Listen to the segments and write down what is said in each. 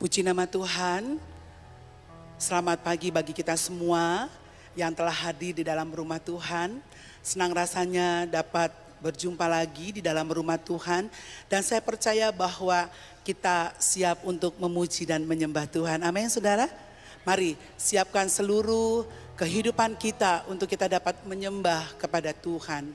Puji nama Tuhan. Selamat pagi bagi kita semua yang telah hadir di dalam rumah Tuhan. Senang rasanya dapat berjumpa lagi di dalam rumah Tuhan. Dan saya percaya bahwa kita siap untuk memuji dan menyembah Tuhan. Amin, saudara. Mari siapkan seluruh kehidupan kita untuk kita dapat menyembah kepada Tuhan.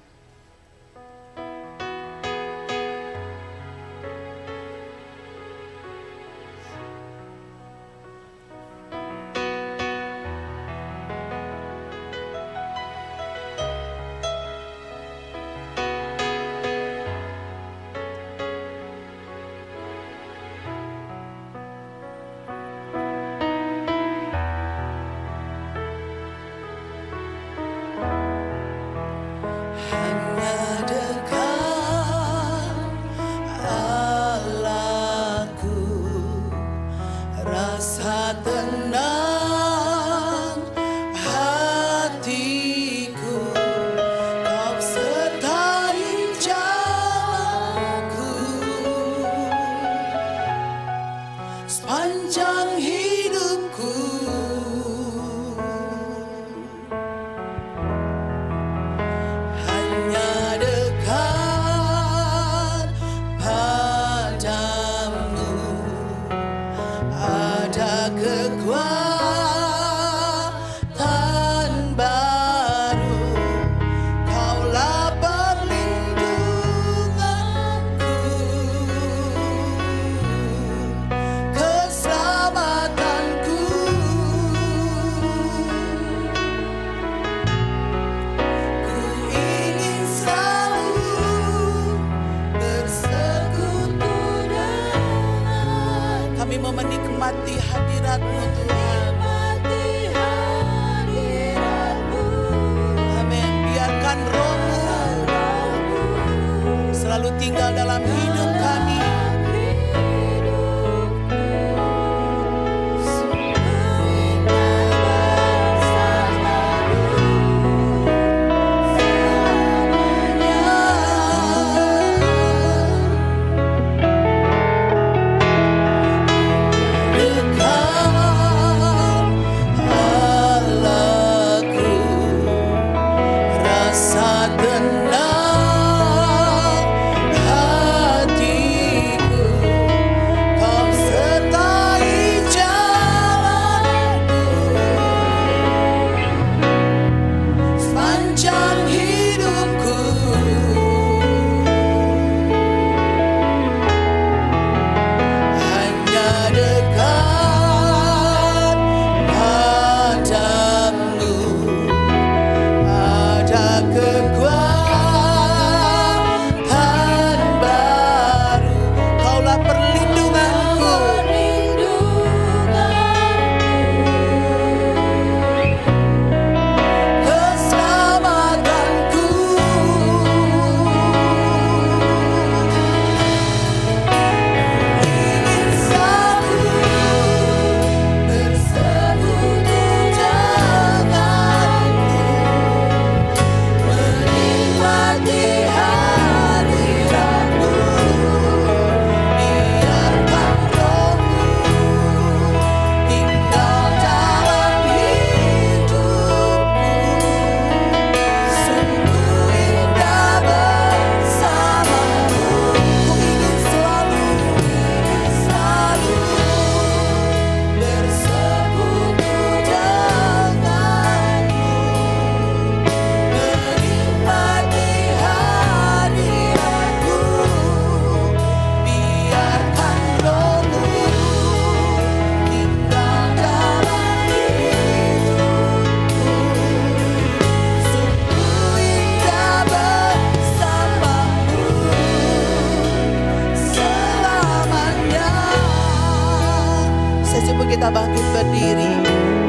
Kita bangkit berdiri,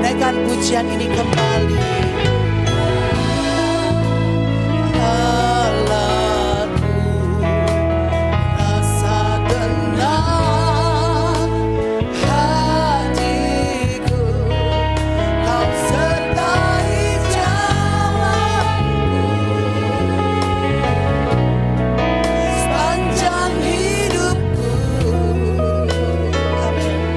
naikkan pujian ini kembali. Sepanjang hidupku, amin.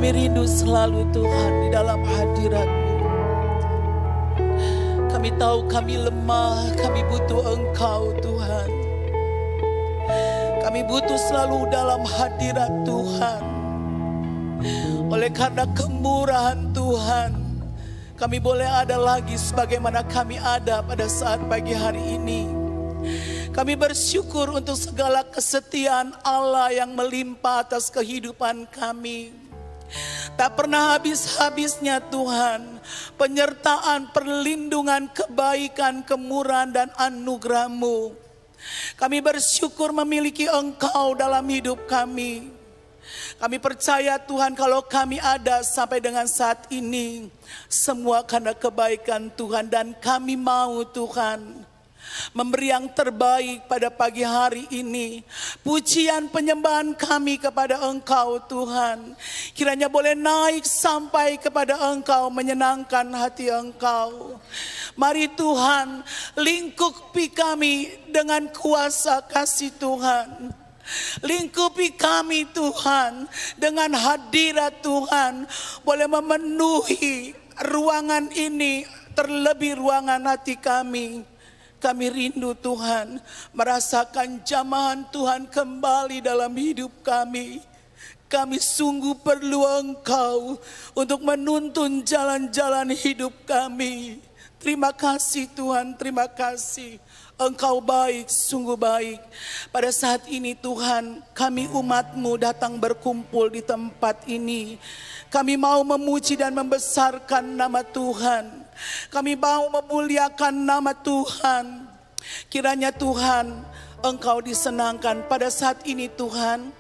Kami rindu selalu Tuhan di dalam hadirat-Mu. Kami tahu kami lemah, kami butuh Engkau Tuhan. Kami butuh selalu dalam hadirat Tuhan. Oleh karena kemurahan Tuhan, kami boleh ada lagi sebagaimana kami ada pada saat pagi hari ini. Kami bersyukur untuk segala kesetiaan Allah yang melimpah atas kehidupan kami. Tak pernah habis-habisnya Tuhan, penyertaan, perlindungan, kebaikan, kemurahan dan anugerah-Mu. Kami bersyukur memiliki Engkau dalam hidup kami. Kami percaya Tuhan kalau kami ada sampai dengan saat ini, semua karena kebaikan Tuhan, dan kami mau Tuhan memberi yang terbaik pada pagi hari ini. Pujian penyembahan kami kepada Engkau Tuhan, kiranya boleh naik sampai kepada Engkau, menyenangkan hati Engkau. Mari Tuhan, lingkupi kami dengan kuasa kasih Tuhan. Lingkupi kami Tuhan dengan hadirat Tuhan, boleh memenuhi ruangan ini, terlebih ruangan hati kami. Kami rindu Tuhan merasakan jamahan Tuhan kembali dalam hidup kami. Kami sungguh perlu Engkau untuk menuntun jalan-jalan hidup kami. Terima kasih Tuhan, terima kasih. Engkau baik, sungguh baik. Pada saat ini Tuhan, kami umat-Mu datang berkumpul di tempat ini. Kami mau memuji dan membesarkan nama Tuhan. Kami mau memuliakan nama Tuhan. Kiranya Tuhan, Engkau disenangkan pada saat ini Tuhan.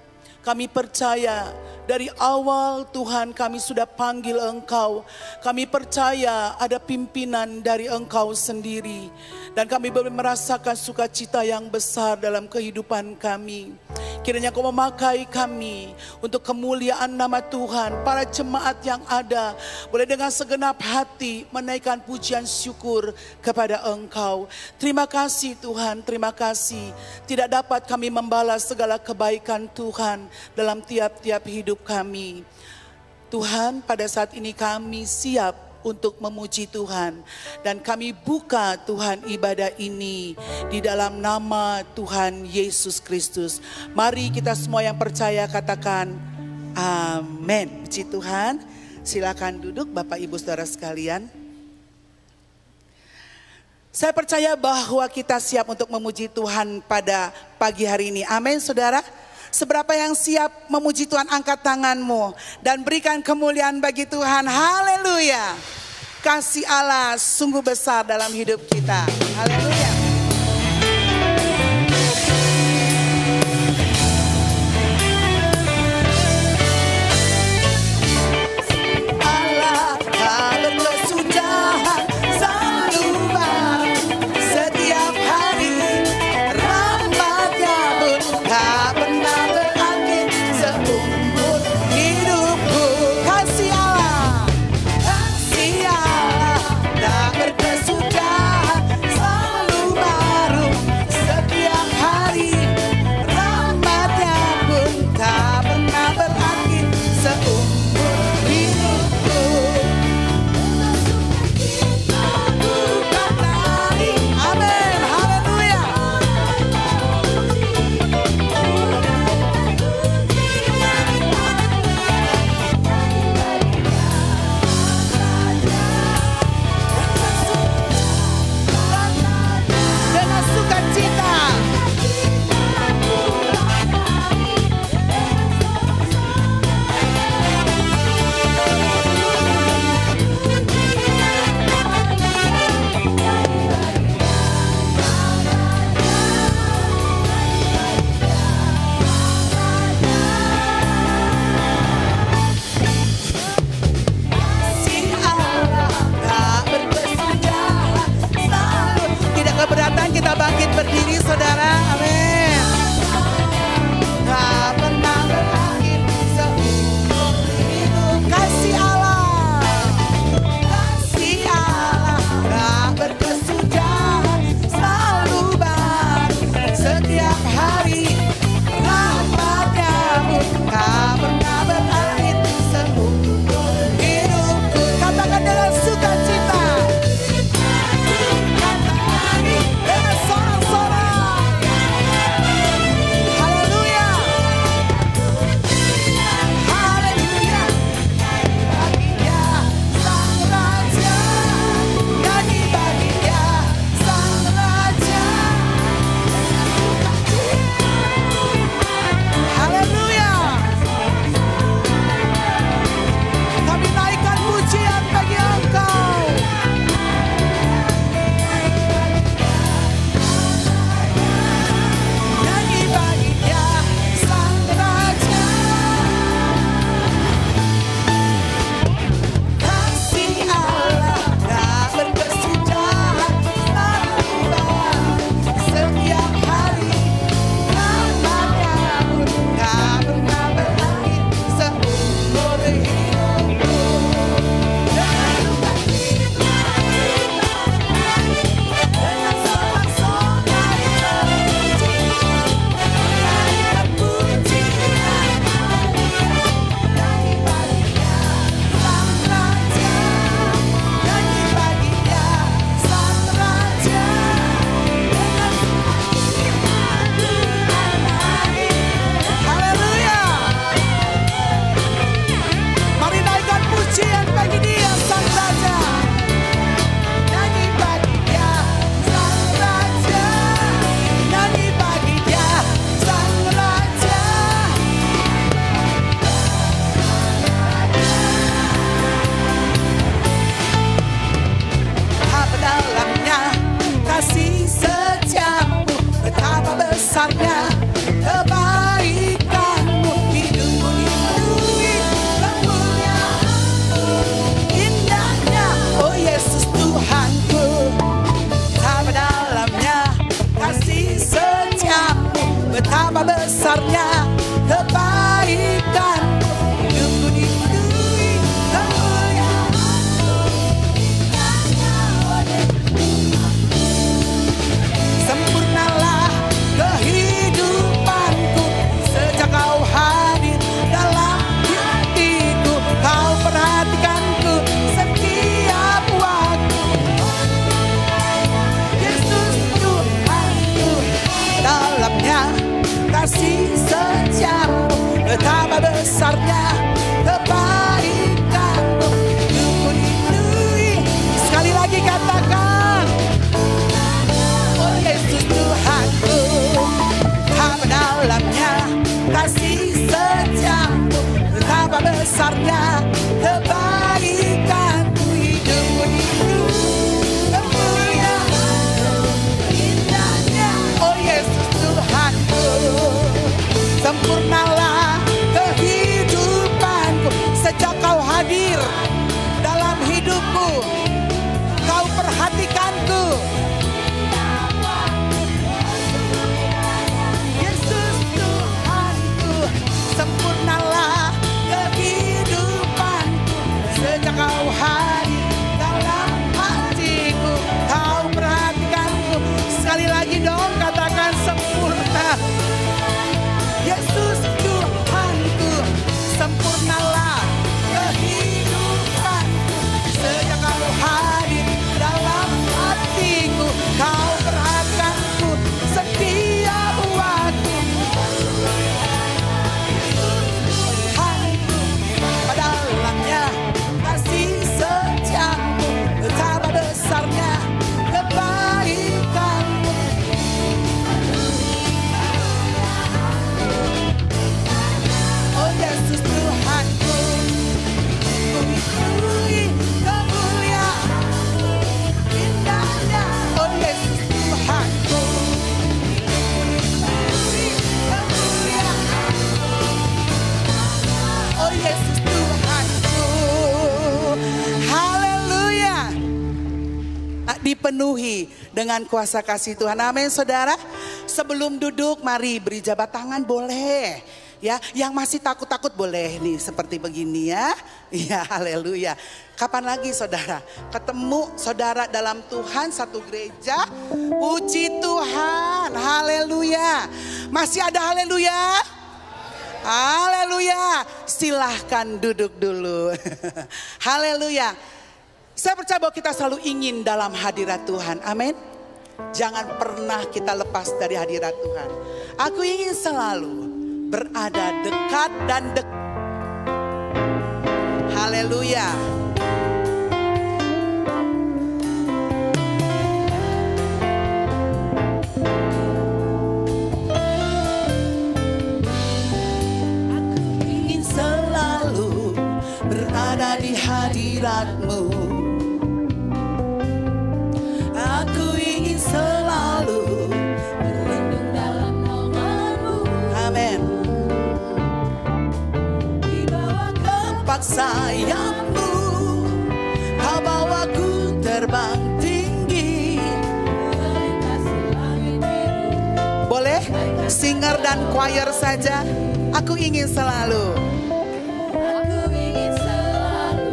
Kami percaya dari awal Tuhan kami sudah panggil Engkau. Kami percaya ada pimpinan dari Engkau sendiri. Dan kami boleh merasakan sukacita yang besar dalam kehidupan kami. Kiranya Kau memakai kami untuk kemuliaan nama Tuhan. Para jemaat yang ada boleh dengan segenap hati menaikkan pujian syukur kepada Engkau. Terima kasih Tuhan, terima kasih. Tidak dapat kami membalas segala kebaikan Tuhan dalam tiap-tiap hidup kami. Tuhan, pada saat ini kami siap untuk memuji Tuhan, dan kami buka Tuhan ibadah ini di dalam nama Tuhan Yesus Kristus. Mari kita semua yang percaya katakan amin. Puji Tuhan. Silakan duduk Bapak Ibu Saudara sekalian. Saya percaya bahwa kita siap untuk memuji Tuhan pada pagi hari ini. Amin Saudara. Seberapa yang siap memuji Tuhan, angkat tanganmu dan berikan kemuliaan bagi Tuhan. Haleluya. Kasih Allah sungguh besar dalam hidup kita. Haleluya. Allah tak berkesudahan, selalu baru setiap hari. Rahmat-Nya pun tak pernah berakhir seumur hidupku. Kasih Allah tak berkesudahan, selalu betapa besarnya kebaikan. Hidupku dipenuhi kemuliaan-Mu. Sempurnalah kehidupanku sejak Kau hadir dalam hidupku. Kau perhatikanku setiap waktu. Yesus Tuhanku, dalamnya kasih setiamu, betapa besarnya kebaikan-Mu. Hidupku dipenuhi. Sekali lagi katakan, oh Yesus Tuhanku, betapa dalamnya kasih setiamu, betapa besarnya kebaikan-Mu. Hidupku dipenuhi kemuliaan-Mu, indahnya, oh Yesus Tuhanku. Sempurnalah kehidupanku sejak Kau hadir dalam hidupku. Kau perhatikanku. Yesus Tuhanku, sempurnalah kehidupanku sejak Kau hadir dalam hatiku. Kau perhatikanku. Sekali lagi dong, katakan sempurna. Yesus Tuhanku, sempurnalah kehidupanku sejak Kau hadir dalam hatiku. Kau perhatikanku setiap waktu. Tuhanku, pada dalamnya kasih setiamu, betapa besarnya kebaikan-Mu. Oh Yesus Tuhanku, ku dipenuhi kemuliaan-Mu, indahnya. Oh Yesus Tuhanku, ku dipenuhi kemuliaan-Mu. Oh Yesus Tuhanku, haleluya. Dipenuhi dengan kuasa kasih Tuhan. Amin saudara. Sebelum duduk mari beri jabat tangan boleh. Ya, yang masih takut-takut boleh nih seperti begini ya. Ya, haleluya. Kapan lagi saudara ketemu saudara dalam Tuhan satu gereja? Puji Tuhan, haleluya. Masih ada haleluya? Haleluya. Silahkan duduk dulu. Haleluya. Saya percaya bahwa kita selalu ingin dalam hadirat Tuhan. Amin. Jangan pernah kita lepas dari hadirat Tuhan. Aku ingin selalu berada dekat dan dekat. Haleluya. Aku ingin selalu berada di hadirat-Mu. Aku ingin selalu berlindung dalam naungan-Mu. Amin. Di bawah kepak sayap-Mu, Kau bawaku terbang tinggi. Boleh singer dan choir saja. Aku ingin selalu. Aku ingin selalu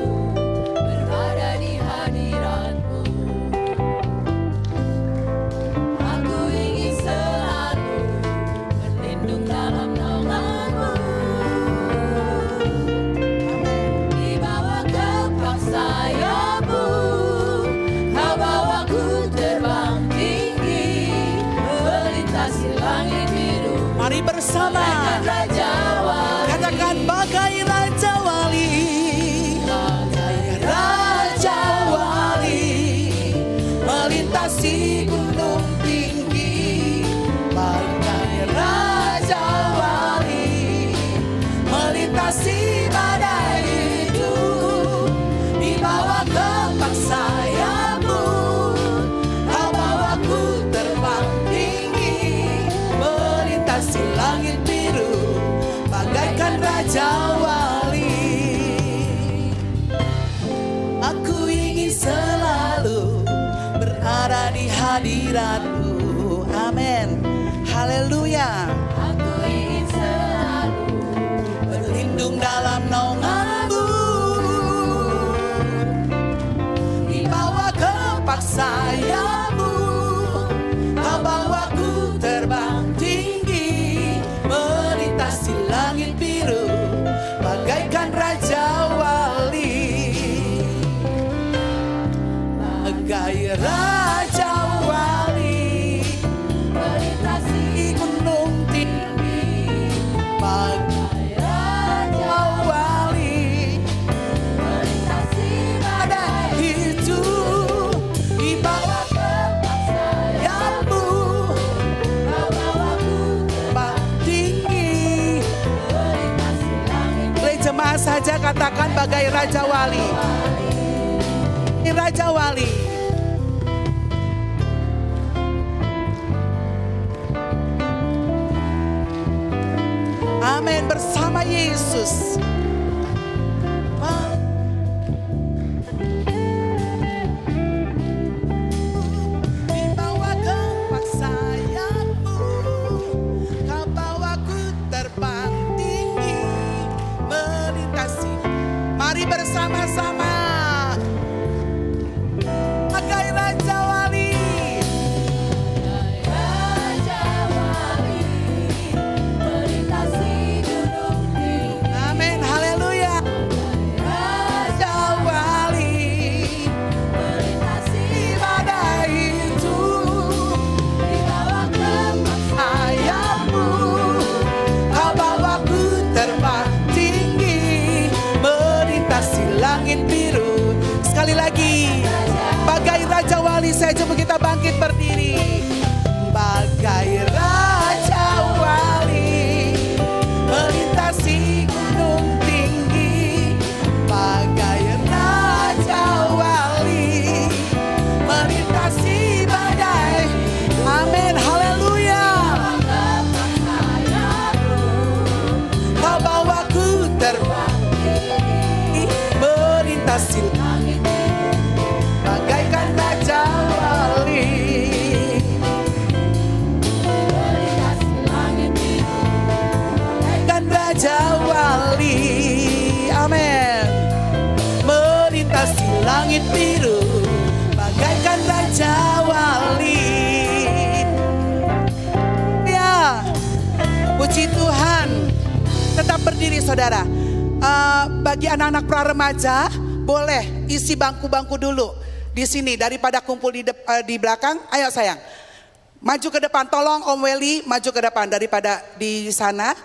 berada di hadirat-Mu. Aku ingin selalu berlindung dalam naungan-Mu. Di bawah kepak sayap-Mu, Kau bawaku terbang tinggi, melintasi langit biru. Mari bersama katakan bagai Raja Wali. Bagai Raja Wali, melintasi gunung tinggi. Bagai Raja Wali, melintasi badai itu. Di bawah kepak sayap-Mu, Kau bawaku terbang tinggi, melintasi langit biru, bagaikan Raja Wali. Aku ingin selalu berada di hadirat-Mu. Amin. Haleluya. saja katakan bagai Raja Wali. Raja Wali. Amin, bersama Yesus. Dibawa kepak sayapmu, kau bawaku terbang tinggi, melintasi. Mari bersama-sama. Bagai Raja Wali. Amin, haleluya. Raja Wali, melintasi badai itu, dibawa kepak sayapmu, kau bawaku terbang tinggi, melintasi langit biru. Sekali lagi, bagai Raja Wali saja kita bangkit berdiri. Bagai Raja Wali, melintasi gunung tinggi. Bagai Raja Wali, melintasi badai. Amin, haleluya. Kau bawaku terbang tinggi, melintasi langit bagaikan Raja Wali. Bagaikan Raja Wali. Amin. Melintasi langit biru bagaikan Raja Wali. Ya, puji Tuhan. Tetap berdiri saudara. Bagi anak-anak pra-remaja, boleh isi bangku-bangku dulu di sini daripada kumpul di belakang. Ayo sayang, maju ke depan. Tolong Om Weli maju ke depan daripada di sana.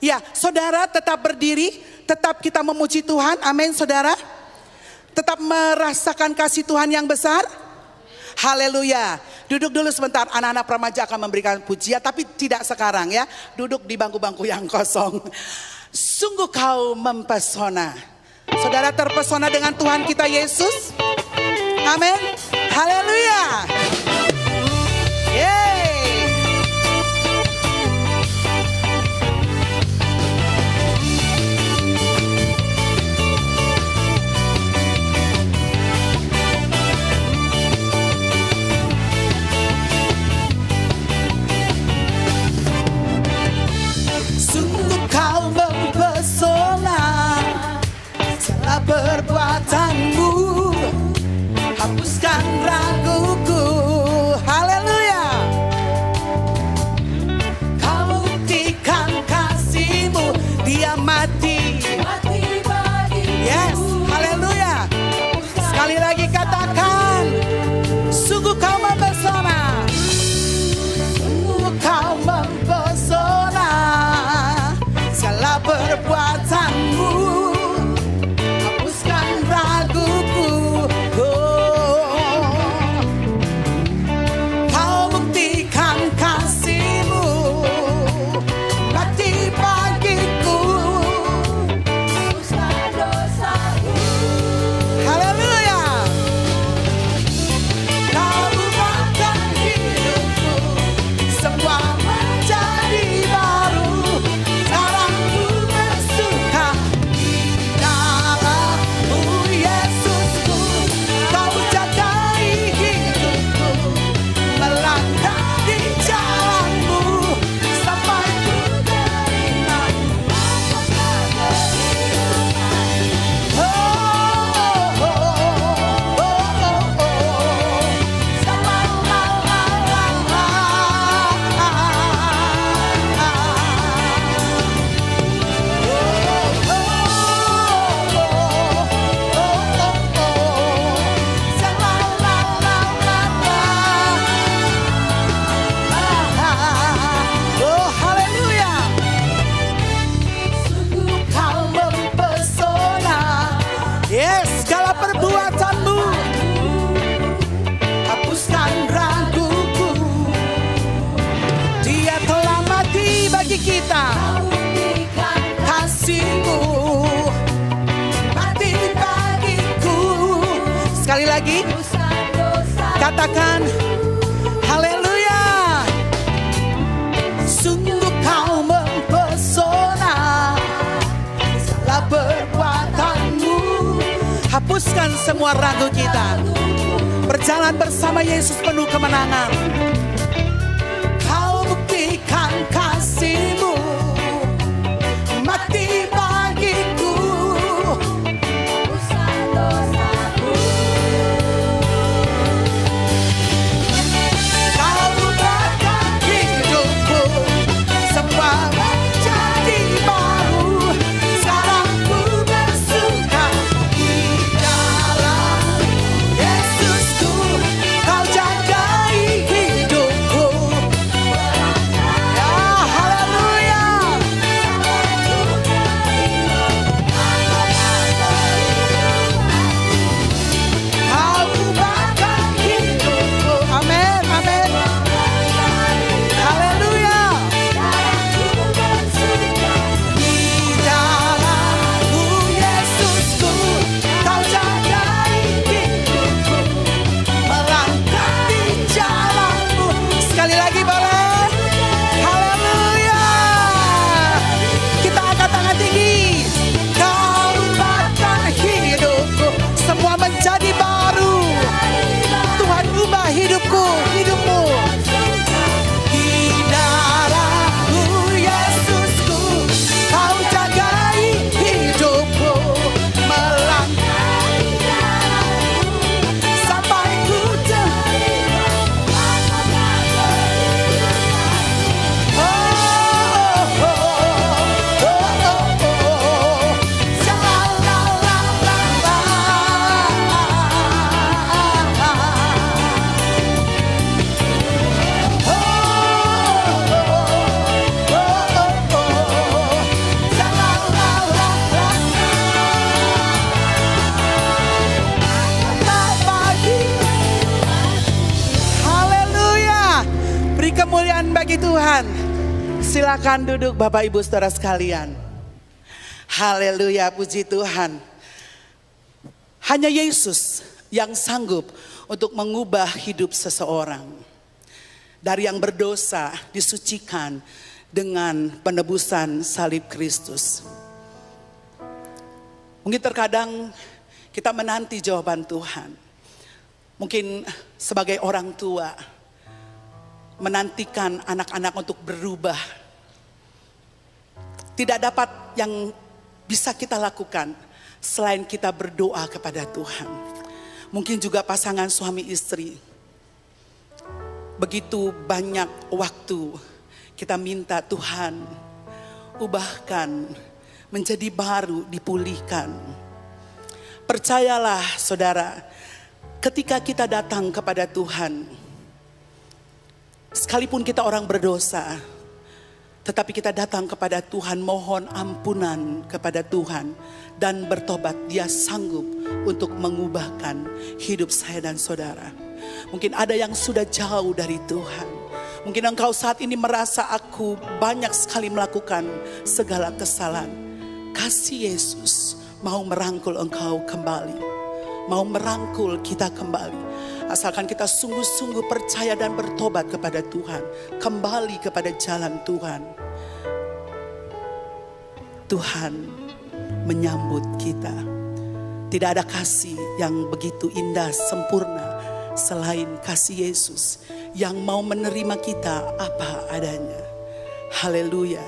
Ya, saudara tetap berdiri, tetap kita memuji Tuhan. Amin, saudara. Tetap merasakan kasih Tuhan yang besar. Haleluya. Duduk dulu sebentar, anak-anak remaja akan memberikan pujian, tapi tidak sekarang ya. Duduk di bangku-bangku yang kosong. Sungguh kau mempesona. Saudara terpesona dengan Tuhan kita Yesus? Amin. Haleluya. Yeay. Sungguh kau mempesona, segala perbuatanmu hapuskan raguku. Haleluya. Kau buktikan kasih-Mu, Dia mati. Yes, haleluya. Sekali lagi katakan, sungguh kau mempesona. Sungguh kau mempesona, segala perbuatanmu hapuskan raguku. Kau buktikan kasih-Mu, mati bagiku, hapuskan dosaku. Haleluya. Kau ubahkan hidupku, semua menjadi baru. Sekarang ku bersuka di dalam-Mu, Yesusku. Kau jagai hidupku, melangkah di jalan-Mu, sampai ku terima mahkota kehidupan. Oh, oh, oh, oh, oh, oh. Sama la, la, la, la. Oh, haleluya. Sungguh kau mempesona. Yes, segala perbuatanmu hapuskan raguku. Dia telah mati bagi kita. Kasih-Mu katakan haleluya. Sungguh kau mempesona, segala perbuatanmu. Hapuskan semua ragu kita, berjalan bersama Yesus penuh kemenangan. Kau buktikan kasih-Mu, mati bagiku, dosa-dosaku. Kau ubahkan hidupku, semua menjadi baru. Sekarang ku bersuka di dalam Yesusku. Kau jagai hidupku. Ya, haleluya. Kau ubahkan hidupku. Amin, amin. Haleluya. Di dalam-Mu Yesusku, Kau jagai hidupku, melangkah di jalan-Mu. Sekali lagi boleh? Haleluya. Kita angkat tangan tinggi. Kau ubahkan hidupku, semua menjadi baru. Tuhan ubah hidupku, hidupmu. Di dalam-Mu Yesusku, Kau jagai hidupku, melangkah di jalan-Mu, sampai ku haleluya. Beri kemuliaan bagi Tuhan. Silakan duduk Bapak Ibu Saudara sekalian. Haleluya, puji Tuhan. Hanya Yesus yang sanggup untuk mengubah hidup seseorang. Dari yang berdosa disucikan dengan penebusan salib Kristus. Mungkin terkadang kita menanti jawaban Tuhan. Mungkin sebagai orang tua menantikan anak-anak untuk berubah. Tidak dapat yang bisa kita lakukan selain kita berdoa kepada Tuhan. Mungkin juga pasangan suami istri. Begitu banyak waktu kita minta Tuhan ubahkan menjadi baru, dipulihkan. Percayalah saudara, ketika kita datang kepada Tuhan, sekalipun kita orang berdosa, tetapi kita datang kepada Tuhan, mohon ampunan kepada Tuhan dan bertobat. Dia sanggup untuk mengubahkan hidup saya dan saudara. Mungkin ada yang sudah jauh dari Tuhan. Mungkin engkau saat ini merasa aku banyak sekali melakukan segala kesalahan. Kasih Yesus mau merangkul engkau kembali. Mau merangkul kita kembali. Asalkan kita sungguh-sungguh percaya dan bertobat kepada Tuhan. Kembali kepada jalan Tuhan. Tuhan menyambut kita. Tidak ada kasih yang begitu indah, sempurna selain kasih Yesus yang mau menerima kita apa adanya. Haleluya.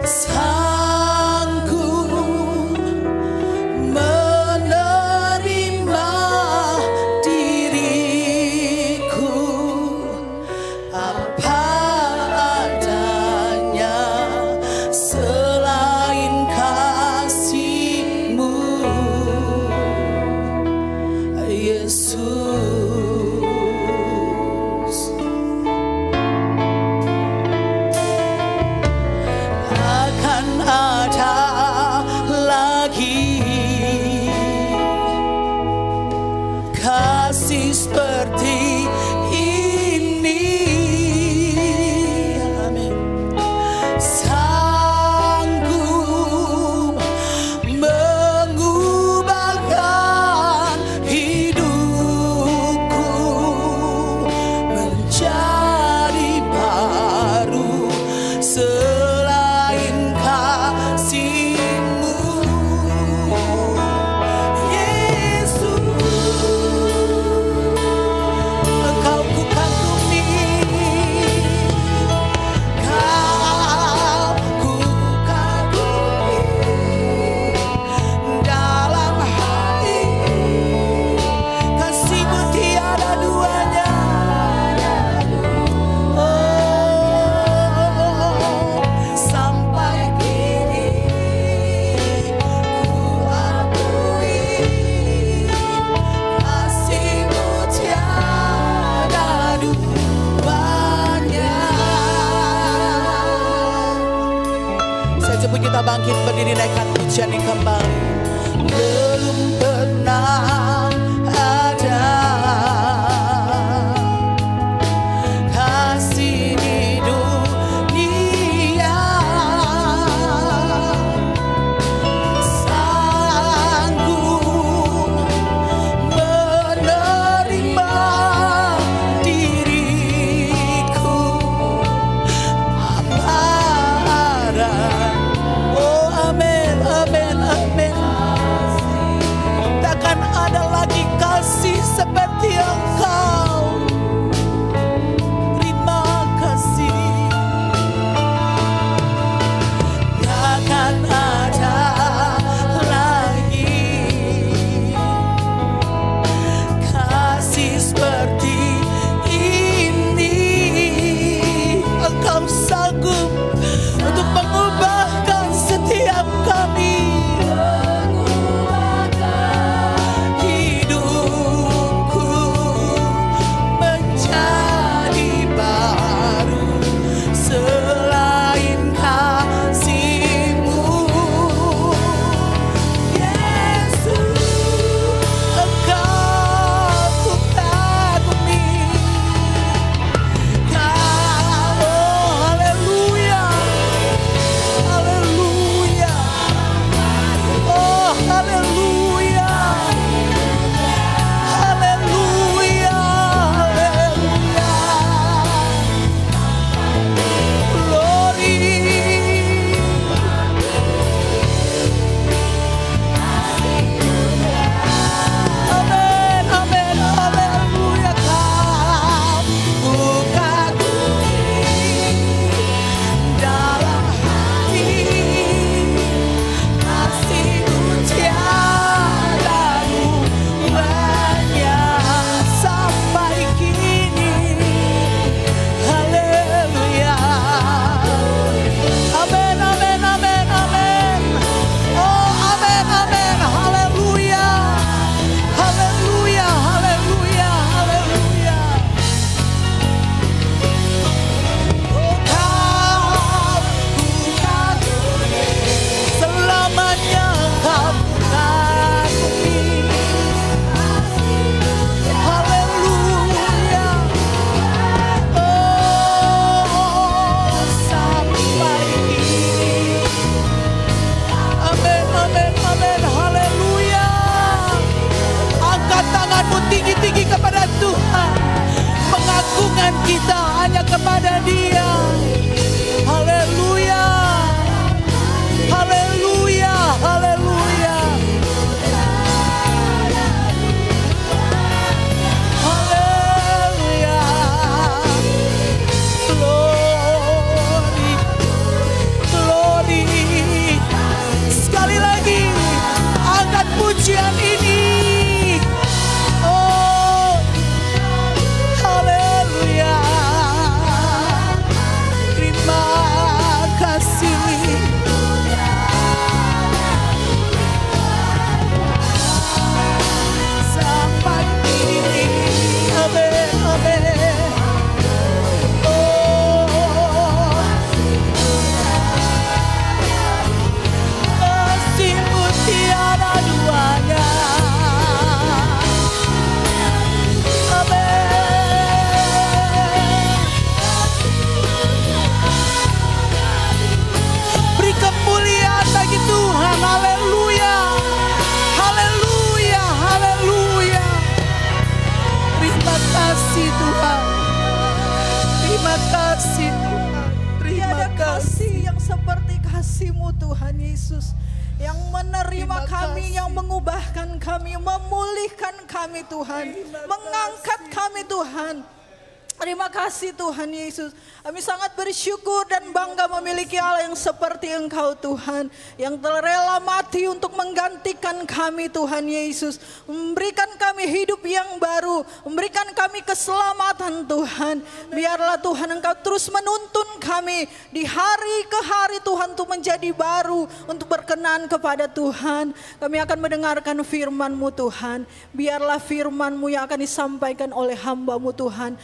Sanggup dinaikkan pujian ini kembali. Belum pernah ada kasih di dunia sanggup menerima diriku apa adanya. Oh amin, amin, amin. Takkan ada lagi kasih seperti Engkau. Terima kasih. Takkan ada lagi kasih seperti ini. Engkau sanggup untuk mengubahkan setiap kami. Hidupku menjadi baru selain kasih-Mu. Yesus, Engkau ku kagumi. Oh haleluya, haleluya. Oh haleluya, haleluya, haleluya. Glory. Amin, amin, haleluya. Kau ku kagumi dalam hati, kasih-Mu tiada duanya sampai kini. Haleluya. Amin, amin, amin, amin. Oh amin, amin, haleluya. Haleluya, haleluya, haleluya. Oh Kau ku kagumi, selamanya Kau kagumi. Haleluya. Oh sampai kini. Amin, amin, amin, haleluya. Angkat tanganmu tinggi-tinggi kepada Tuhan. Pengagungan kita hanya kepada Dia. Haleluya. Haleluya, haleluya. Haleluya. Glory, glory. Sekali lagi angkat pujian ini. Oh haleluya. Terima kasih. Sampai kini. Amin, amin. Oh kasih-Mu tiada duanya. Amin. Beri kemuliaan bagi Tuhan. Haleluya. Haleluya, haleluya. Terima kasih Tuhan. Terima kasih Tuhan. Terima Tiada kasih. kasih yang seperti kasih-Mu Tuhan Yesus, yang menerima Terima kami, kasih. yang mengubahkan kami, memulihkan kami Tuhan, Terima mengangkat kasih. kami Tuhan. Terima kasih Tuhan Yesus. Kami sangat bersyukur dan bangga memiliki Allah yang seperti Engkau Tuhan, yang telah rela mati untuk menggantikan kami Tuhan Yesus, memberikan kami hidup yang baru, memberikan kami keselamatan Tuhan. Biarlah Tuhan Engkau terus menuntun kami di hari ke hari Tuhan untuk menjadi baru, untuk berkenan kepada Tuhan. Kami akan mendengarkan firman-Mu Tuhan. Biarlah firman-Mu yang akan disampaikan oleh hamba-Mu Tuhan.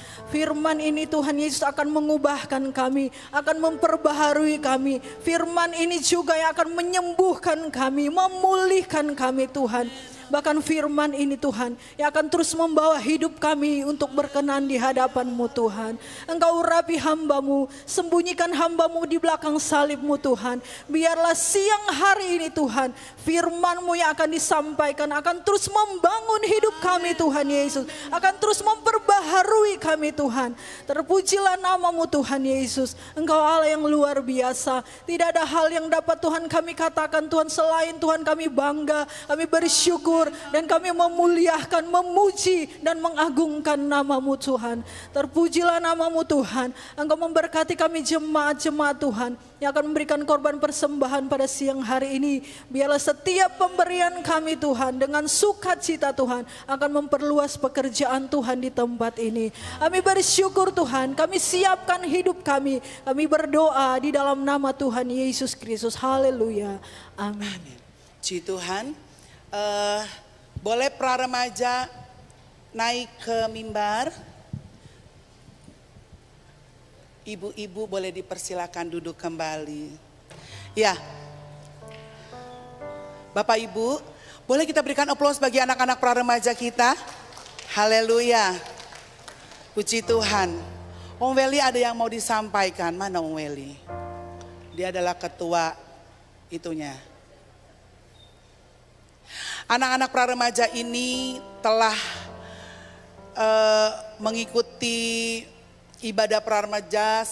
firman ini Tuhan Yesus akan mengubahkan kami, akan memperbaharui kami. Firman ini juga yang akan menyembuhkan kami, memulihkan kami Tuhan. Bahkan firman ini Tuhan yang akan terus membawa hidup kami untuk berkenan di hadapan-Mu Tuhan. Engkau urapi hamba-Mu, sembunyikan hamba-Mu di belakang salib-Mu Tuhan. Biarlah siang hari ini Tuhan, firman-Mu yang akan disampaikan akan terus membangun hidup kami Tuhan Yesus. Akan terus memperbaharui kami Tuhan. Terpujilah nama-Mu Tuhan Yesus. Engkau Allah yang luar biasa. Tidak ada hal yang dapat Tuhan kami katakan Tuhan selain Tuhan kami bangga, kami bersyukur. Dan kami memuliakan, memuji dan mengagungkan nama-Mu Tuhan. Terpujilah nama-Mu Tuhan. Engkau memberkati kami jemaat-jemaat Tuhan yang akan memberikan korban persembahan pada siang hari ini. Biarlah setiap pemberian kami Tuhan dengan sukacita Tuhan akan memperluas pekerjaan Tuhan di tempat ini. Kami bersyukur Tuhan, kami siapkan hidup kami. Kami berdoa di dalam nama Tuhan Yesus Kristus. Haleluya. Amin. Puji Tuhan. Boleh pra remaja naik ke mimbar. Ibu-ibu boleh dipersilakan duduk kembali. Ya, Bapak Ibu, boleh kita berikan aplaus bagi anak-anak pra remaja kita. Haleluya. Puji Tuhan. Om Weli ada yang mau disampaikan. Mana Om Weli? Dia adalah ketua itunya. Anak-anak pra remaja ini telah mengikuti ibadah pra remaja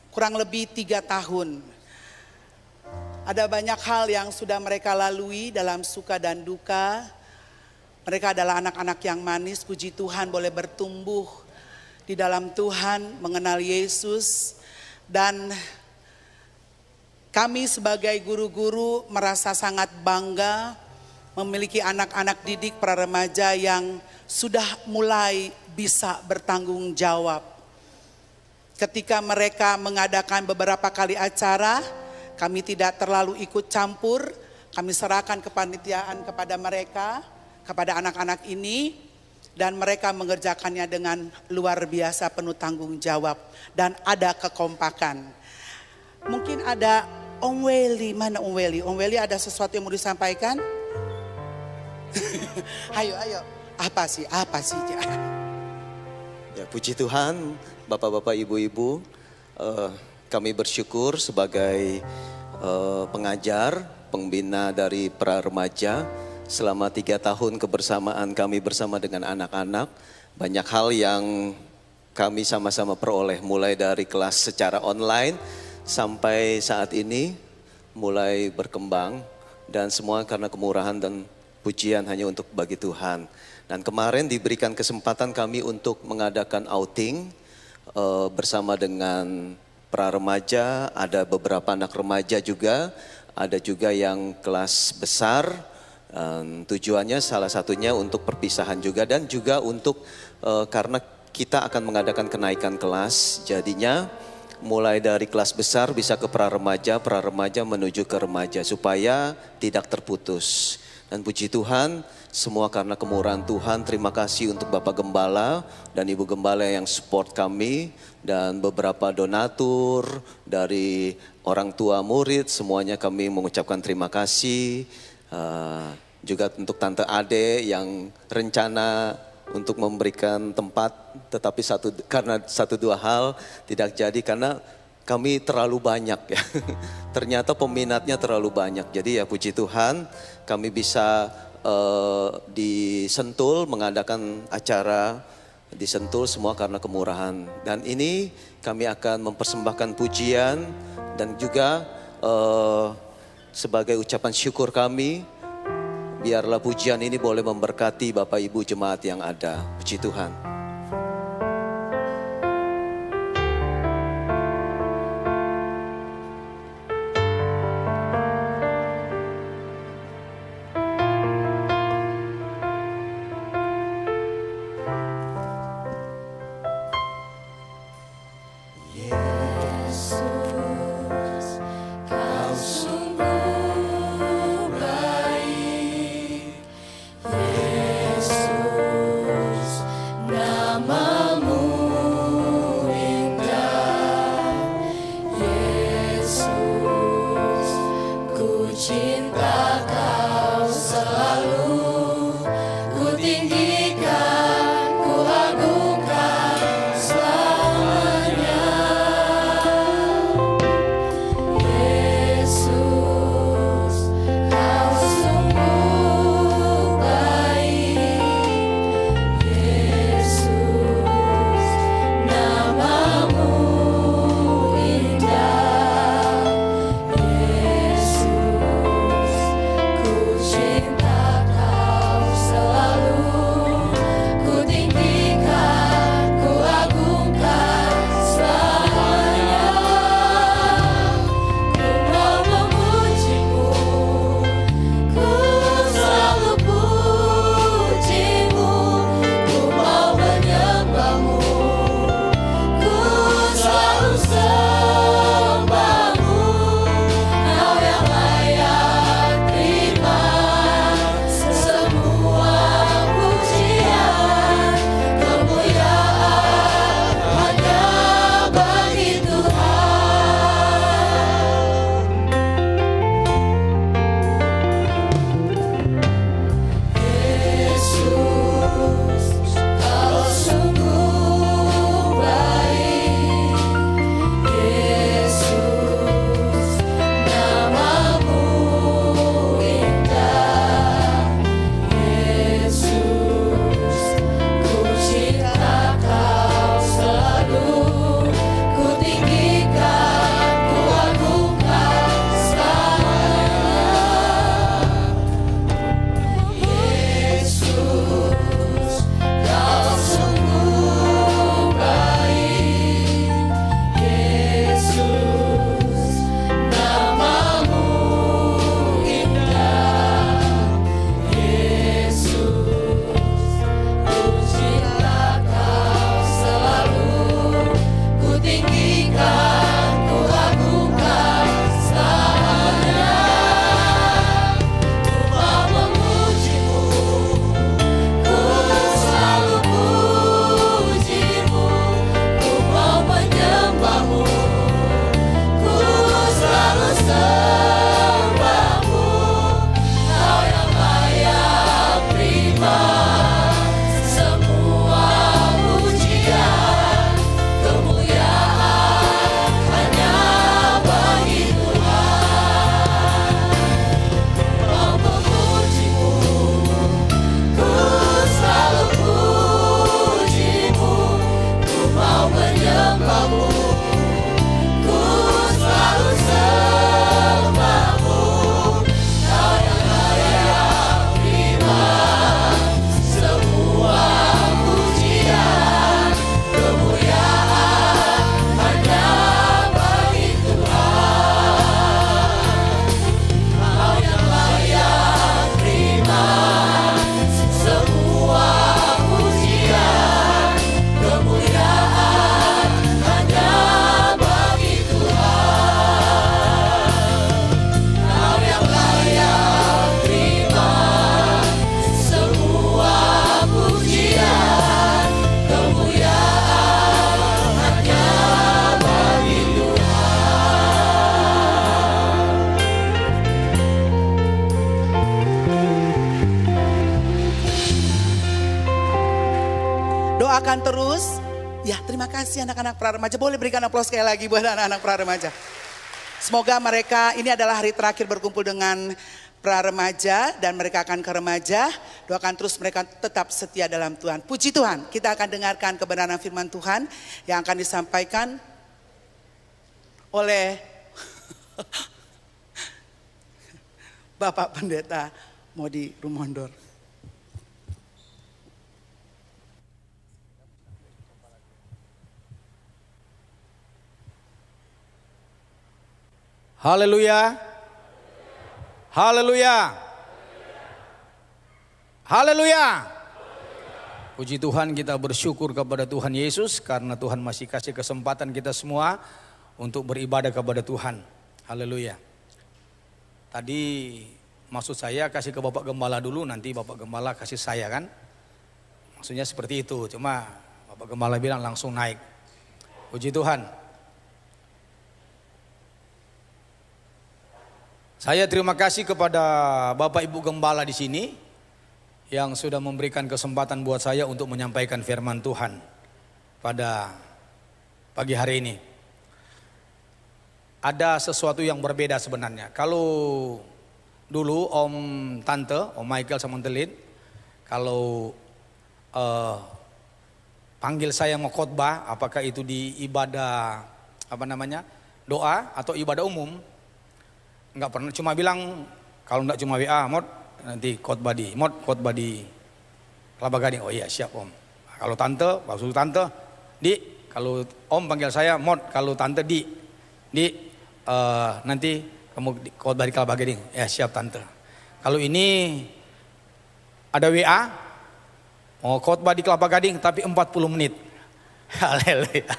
kurang lebih 3 tahun. Ada banyak hal yang sudah mereka lalui dalam suka dan duka. Mereka adalah anak-anak yang manis, puji Tuhan boleh bertumbuh di dalam Tuhan, mengenal Yesus. Dan kami sebagai guru-guru merasa sangat bangga memiliki anak-anak didik pra remaja yang sudah mulai bisa bertanggung jawab. Ketika mereka mengadakan beberapa kali acara, kami tidak terlalu ikut campur, kami serahkan kepanitiaan kepada mereka, kepada anak-anak ini, dan mereka mengerjakannya dengan luar biasa penuh tanggung jawab dan ada kekompakan. Mungkin ada Om Weli, mana Om Weli? Om Weli ada sesuatu yang mau disampaikan? Ayo, apa sih? Ya, puji Tuhan, Bapak-bapak, Ibu-ibu, kami bersyukur sebagai pengajar, pembina dari pra remaja. Selama 3 tahun kebersamaan kami bersama dengan anak-anak, banyak hal yang kami sama-sama peroleh, mulai dari kelas secara online sampai saat ini mulai berkembang, dan semua karena kemurahan dan pujian hanya untuk bagi Tuhan. Dan kemarin diberikan kesempatan kami untuk mengadakan outing bersama dengan pra remaja, ada beberapa anak remaja juga, ada juga yang kelas besar. Tujuannya salah satunya untuk perpisahan juga, dan juga untuk karena kita akan mengadakan kenaikan kelas, jadinya mulai dari kelas besar bisa ke pra remaja menuju ke remaja supaya tidak terputus. Dan puji Tuhan, semua karena kemurahan Tuhan. Terima kasih untuk Bapak Gembala dan Ibu Gembala yang support kami, dan beberapa donatur dari orang tua murid, semuanya kami mengucapkan terima kasih. Juga untuk Tante Ade yang rencana untuk memberikan tempat, tetapi karena 1-2 hal tidak jadi karena kami terlalu banyak ya. Ternyata peminatnya terlalu banyak. Jadi ya puji Tuhan kami bisa di Sentul mengadakan acara di Sentul, semua karena kemurahan. Dan ini kami akan mempersembahkan pujian dan juga sebagai ucapan syukur kami, biarlah pujian ini boleh memberkati Bapak Ibu jemaat yang ada. Puji Tuhan. Yesus, Terima kasih anak-anak pra-remaja. Boleh berikan aplaus sekali lagi buat anak-anak pra-remaja. Semoga mereka, ini adalah hari terakhir berkumpul dengan pra-remaja dan mereka akan ke remaja. Doakan terus mereka tetap setia dalam Tuhan. Puji Tuhan, kita akan dengarkan kebenaran firman Tuhan yang akan disampaikan oleh Bapak Pendeta Modi Rumondor. Haleluya. Haleluya. Haleluya. Puji Tuhan, kita bersyukur kepada Tuhan Yesus karena Tuhan masih kasih kesempatan kita semua untuk beribadah kepada Tuhan. Haleluya. Tadi maksud saya kasih ke Bapak Gembala dulu, nanti Bapak Gembala kasih saya kan. Maksudnya seperti itu, cuma Bapak Gembala bilang langsung naik. Puji Tuhan. Saya terima kasih kepada Bapak Ibu Gembala di sini yang sudah memberikan kesempatan buat saya untuk menyampaikan firman Tuhan pada pagi hari ini. Ada sesuatu yang berbeda sebenarnya. Kalau dulu Om Tante, Om Michael sama Telin, kalau panggil saya mau khotbah, apakah itu di ibadah doa atau ibadah umum, nggak pernah, cuma bilang kalau nggak cuma WA, Mod nanti khotbah di Kelapa Gading. Oh iya siap Om. Kalau Tante, maksud Tante, Di, kalau Om panggil saya Mod, kalau Tante Di, nanti kamu khotbah di Kelapa Gading. Ya siap Tante. Kalau ini ada WA, mau khotbah di Kelapa Gading tapi 40 menit. Haleluya.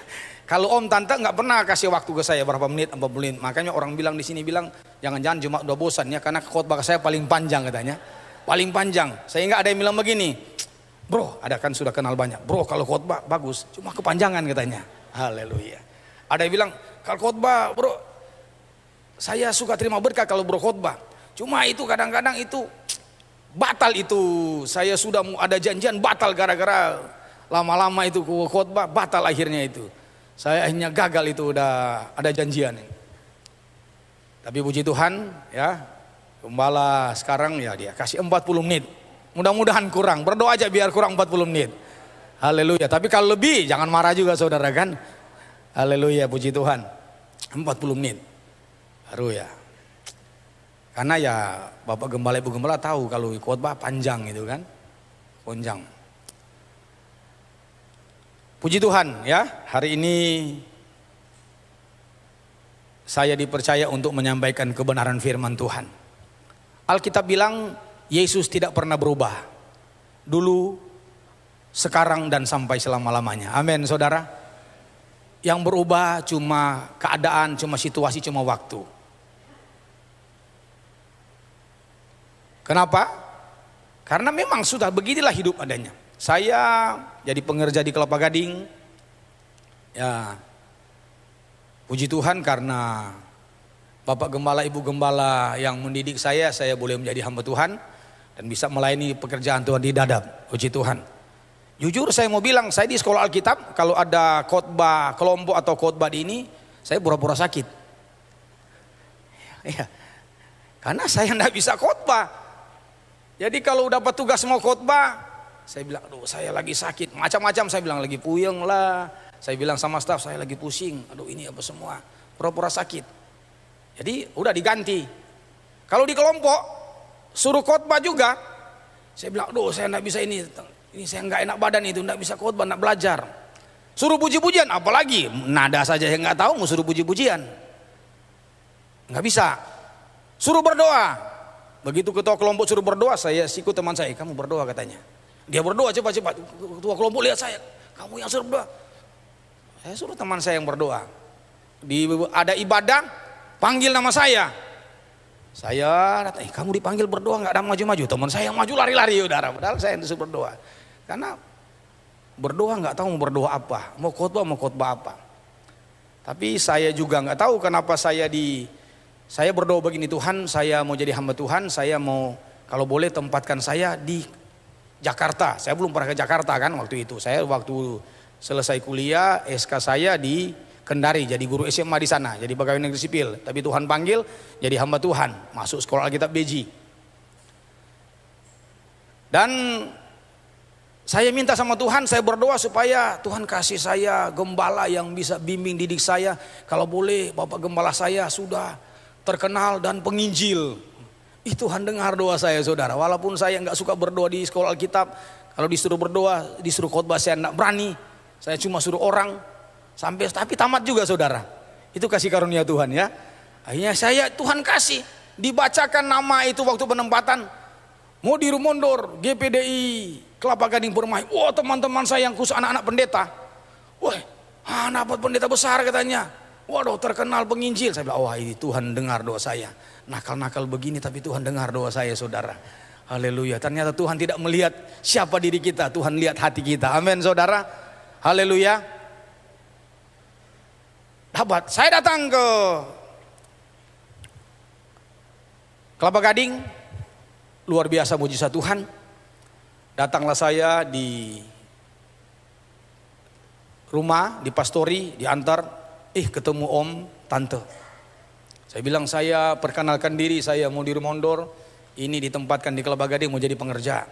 Kalau Om Tante nggak pernah kasih waktu ke saya berapa menit, 40 menit. Makanya orang bilang di sini bilang jangan-jangan cuma udah bosan ya, karena khotbah saya paling panjang katanya. Paling panjang. Sehingga ada yang bilang begini, bro, ada kan sudah kenal banyak. Bro, kalau khotbah bagus, cuma kepanjangan katanya. Haleluya. Ada yang bilang kalau khotbah, bro, saya suka terima berkah kalau bro khotbah. Cuma itu kadang-kadang itu batal itu. Saya sudah mau ada janjian batal gara-gara lama-lama itu khotbah batal akhirnya itu. Saya akhirnya gagal itu udah ada janjian. Tapi puji Tuhan ya, Gembala sekarang ya dia kasih 40 menit. Mudah-mudahan kurang, berdoa aja biar kurang 40 menit. Haleluya. Tapi kalau lebih jangan marah juga saudara kan. Haleluya, puji Tuhan. 40 menit. Baru ya. Karena ya Bapak Gembala Ibu Gembala tahu kalau khotbah panjang itu kan. Panjang. Puji Tuhan ya, hari ini saya dipercaya untuk menyampaikan kebenaran firman Tuhan. Alkitab bilang Yesus tidak pernah berubah. Dulu, sekarang dan sampai selama-lamanya. Amin saudara. Yang berubah cuma keadaan, cuma situasi, cuma waktu. Kenapa? Karena memang sudah beginilah hidup adanya. Saya jadi pengerja di Kelapa Gading. Ya, puji Tuhan karena Bapak Gembala, Ibu Gembala yang mendidik saya boleh menjadi hamba Tuhan dan bisa melayani pekerjaan Tuhan di Dadap. Puji Tuhan. Jujur saya mau bilang, saya di sekolah Alkitab kalau ada khotbah kelompok atau khotbah di ini, saya pura-pura sakit. Ya, karena saya enggak bisa khotbah. Jadi kalau dapat tugas mau khotbah, saya bilang, aduh saya lagi sakit, macam-macam saya bilang, lagi puyeng lah. Saya bilang sama staf, saya lagi pusing, aduh ini apa semua, pura-pura sakit. Jadi udah diganti. Kalau di kelompok, suruh khotbah juga, saya bilang, aduh saya enggak bisa ini saya enggak enak badan itu, enggak bisa khotbah, enggak belajar. Suruh puji-pujian, apalagi nada saja yang enggak tahu, mau suruh puji-pujian. Enggak bisa. Suruh berdoa. Begitu ketua kelompok suruh berdoa, saya sikut teman saya, kamu berdoa katanya. Dia berdoa cepat-cepat, ketua kelompok lihat saya, kamu yang suruh berdoa. Saya suruh teman saya yang berdoa. Ada ibadah, panggil nama saya. Saya datang, kamu dipanggil berdoa nggak ada maju-maju. Teman saya yang maju lari-lari udara. Padahal saya yang disuruh berdoa. Karena berdoa nggak tahu mau berdoa apa, mau khotbah apa. Tapi saya juga nggak tahu kenapa saya berdoa begini, Tuhan saya mau jadi hamba Tuhan, saya mau kalau boleh tempatkan saya di Jakarta. Saya belum pernah ke Jakarta kan waktu itu. Saya waktu Selesai kuliah, SK saya di Kendari, jadi guru SMA di sana, jadi pegawai negeri sipil. Tapi Tuhan panggil jadi hamba Tuhan, masuk sekolah Alkitab Beji. Dan saya minta sama Tuhan, saya berdoa supaya Tuhan kasih saya gembala yang bisa bimbing didik saya. Kalau boleh Bapak Gembala saya sudah terkenal dan penginjil. Tuhan dengar doa saya saudara. Walaupun saya nggak suka berdoa di sekolah Alkitab, kalau disuruh berdoa, disuruh khotbah saya nggak berani. Saya cuma suruh orang. Tapi tamat juga saudara. Itu kasih karunia Tuhan ya. Akhirnya Tuhan kasih. Dibacakan nama itu waktu penempatan. Modiru Mondor, GPDI, Kelapa Gading Permai. Wah teman-teman saya yang khusus anak-anak pendeta. Wah anak pendeta besar katanya. Waduh terkenal penginjil. Saya bilang wah ini Tuhan dengar doa saya. Nakal-nakal begini tapi Tuhan dengar doa saya saudara. Haleluya. Ternyata Tuhan tidak melihat siapa diri kita. Tuhan lihat hati kita. Amin saudara. Haleluya. Dapat, saya datang ke Kelapa Gading, luar biasa mujizat Tuhan. Datanglah saya di rumah, di pastori, diantar, ketemu om, tante. Saya bilang saya perkenalkan diri, saya Modiru Mondor, ini ditempatkan di Kelapa Gading mau jadi pengerja.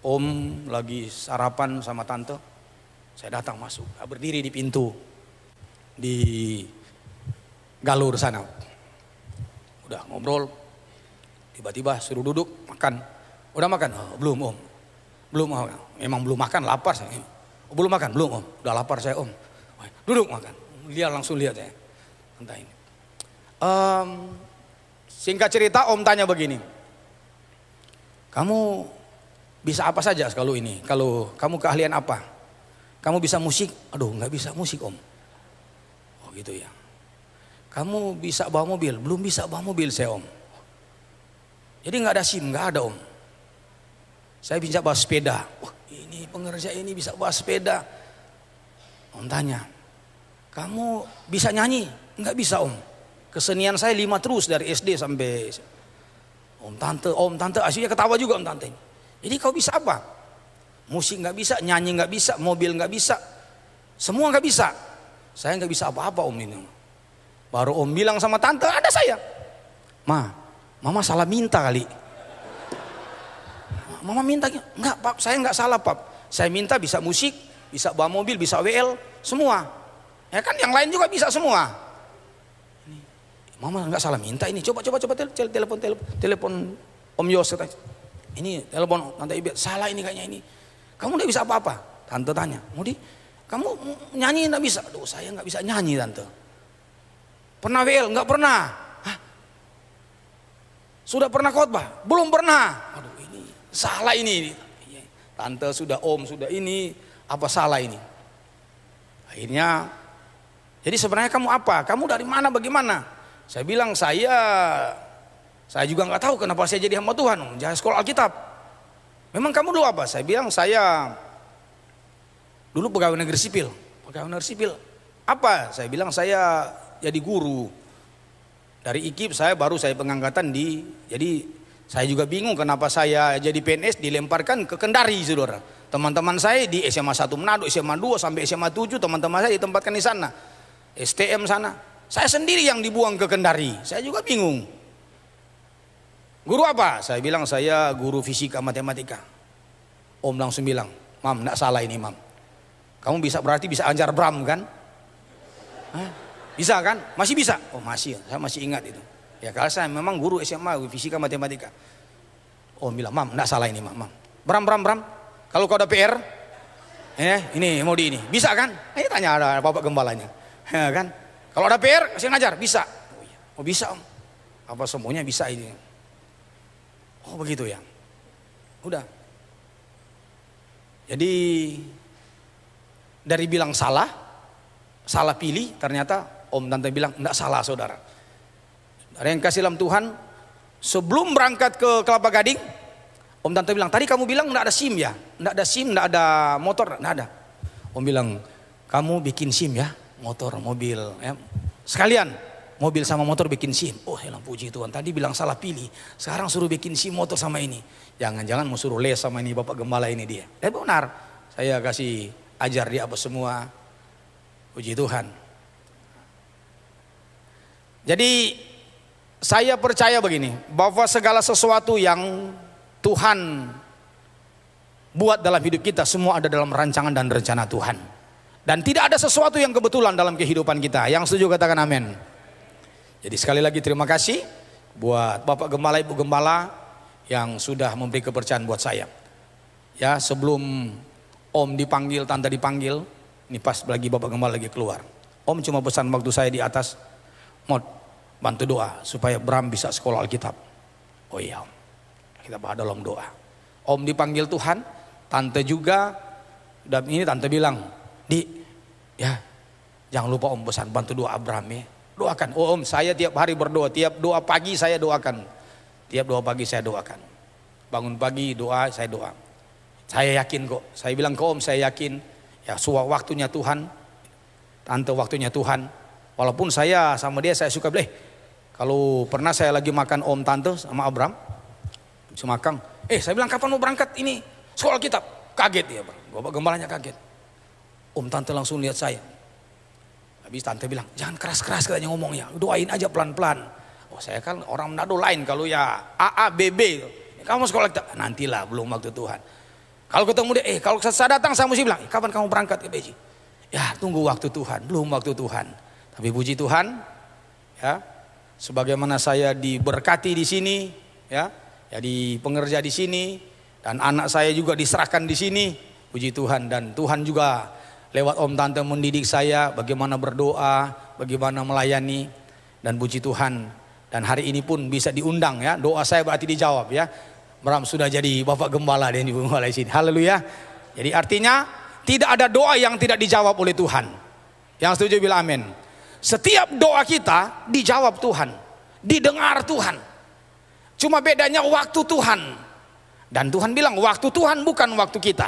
Om lagi sarapan sama tante, saya datang masuk, berdiri di pintu. Di galur sana udah ngobrol, tiba-tiba suruh duduk makan. Udah makan? Oh, belum om, belum om. Memang belum makan, lapar saya. Oh, belum makan? Belum om, udah lapar saya om. Duduk makan. Dia langsung lihat saya. Entah ini. Singkat cerita om tanya begini, kamu bisa apa saja kalau ini? Kalau kamu keahlian apa? Kamu bisa musik? Aduh nggak bisa musik om. Gitu ya. Kamu bisa bawa mobil? Belum bisa bawa mobil saya om. Jadi nggak ada SIM, nggak ada om. Saya bisa bawa sepeda. Wah ini pengerja ini bisa bawa sepeda. Om tanya, kamu bisa nyanyi? Nggak bisa om. Kesenian saya 5 terus dari SD sampai om tante asyiknya ketawa juga om tante. Jadi kau bisa apa? Musik nggak bisa, nyanyi nggak bisa, mobil nggak bisa, semua nggak bisa. Saya nggak bisa apa-apa om ini. Baru om bilang sama tante, ada saya. Mama salah minta kali. Mama minta, enggak pap, saya nggak salah pap. Saya minta bisa musik, bisa bawa mobil, bisa WL, semua. Ya kan yang lain juga bisa semua. Mama nggak salah minta ini. Coba telepon Om Yos. Ini telepon tante Ibe, salah ini kayaknya ini. Kamu nggak bisa apa-apa. Tante tanya, Mudi, kamu nyanyi enggak bisa? Aduh saya enggak bisa nyanyi tante. Pernah WL? Enggak pernah. Hah? Sudah pernah khotbah? Belum pernah. Aduh ini salah ini. Tante sudah om sudah ini, apa salah ini? Akhirnya, jadi sebenarnya kamu apa? Kamu dari mana bagaimana? Saya bilang saya juga enggak tahu kenapa saya jadi hamba Tuhan. Jadi sekolah Alkitab. Memang kamu dulu apa? Saya bilang saya dulu pegawai negeri sipil. Pegawai negeri sipil. Apa? Saya bilang saya jadi guru. Dari IKIP saya pengangkatan jadi saya juga bingung kenapa saya jadi PNS dilemparkan ke Kendari saudara. Teman-teman saya di SMA 1 Manado, SMA 2 sampai SMA 7 teman-teman saya ditempatkan di sana. STM sana. Saya sendiri yang dibuang ke Kendari. Saya juga bingung. Guru apa? Saya bilang saya guru fisika matematika. Om langsung bilang, Mam, enggak salah ini Mam. Kamu berarti bisa ajar Bram kan? Hah? Bisa kan? Masih bisa? Oh masih, saya masih ingat itu. Ya kalau saya memang guru SMA fisika matematika. Oh bilang, Mam, enggak salah ini Mam. Bram. Kalau kau ada PR, ini mau di ini, bisa kan? Ayo tanya ada bapak gembalanya, ya kan? Kalau ada PR, saya ngajar, bisa. Oh bisa Om. Apa semuanya bisa ini? Oh begitu ya. Udah. Jadi dari bilang salah pilih, ternyata om tante bilang enggak salah saudara. Saudara yang kasih dalam Tuhan, sebelum berangkat ke Kelapa Gading, om tante bilang, tadi kamu bilang enggak ada SIM ya? Enggak ada SIM, enggak ada motor, enggak ada. Om bilang, kamu bikin SIM ya, motor, mobil, ya. Sekalian mobil sama motor bikin SIM. Oh helang puji Tuhan, tadi bilang salah pilih, sekarang suruh bikin SIM motor sama ini. Jangan-jangan mau suruh les sama ini bapak gembala ini dia. Benar, saya kasih ajar dia apa semua. Puji Tuhan. Jadi saya percaya begini, bahwa segala sesuatu yang Tuhan buat dalam hidup kita semua ada dalam rancangan dan rencana Tuhan. Dan tidak ada sesuatu yang kebetulan dalam kehidupan kita. Yang setuju katakan amin. Jadi sekali lagi terima kasih buat Bapak Gembala, Ibu Gembala yang sudah memberi kepercayaan buat saya. Ya, sebelum Om dipanggil, Tante dipanggil, ini pas lagi Bapak Gembala lagi keluar. Om cuma pesan waktu saya di atas, Mod, bantu doa supaya Bram bisa sekolah Alkitab. Oh iya Om, kita bahas dalam doa. Om dipanggil Tuhan, Tante juga, dan ini Tante bilang, Di, ya jangan lupa Om pesan bantu doa Abraham ya. Doakan. Oh Om, saya tiap hari berdoa, tiap doa pagi saya doakan. Tiap doa pagi saya doakan. Bangun pagi doa, saya doa. Saya yakin kok. Saya bilang ke Om, saya yakin. Ya waktunya Tuhan. Tante waktunya Tuhan. Walaupun saya sama dia saya suka beli. Kalau pernah saya lagi makan Om Tante sama Abraham, semakang. Saya bilang kapan mau berangkat ini sekolah kitab? Kaget dia Bang. Bapak Gembalanya kaget. Om Tante langsung lihat saya. Habis Tante bilang, jangan keras-keras katanya ngomongnya, doain aja pelan-pelan. Oh saya kan orang Manado lain, kalau ya AA, BB, kamu sekolah kita, nantilah belum waktu Tuhan. Kalau ketemu dia, kalau saya datang saya mesti bilang, kapan kamu berangkat ke BJ? Ya tunggu waktu Tuhan, belum waktu Tuhan. Tapi puji Tuhan, ya sebagaimana saya diberkati di sini, ya jadi pengerja di sini, dan anak saya juga diserahkan di sini, puji Tuhan. Dan Tuhan juga lewat Om Tante mendidik saya bagaimana berdoa, bagaimana melayani, dan puji Tuhan. Dan hari ini pun bisa diundang ya, doa saya berarti dijawab ya. Bram sudah jadi Bapak Gembala dan Ibu Gembala di sini. Haleluya. Jadi artinya tidak ada doa yang tidak dijawab oleh Tuhan. Yang setuju bilang amin. Setiap doa kita dijawab Tuhan, didengar Tuhan. Cuma bedanya waktu Tuhan. Dan Tuhan bilang waktu Tuhan bukan waktu kita.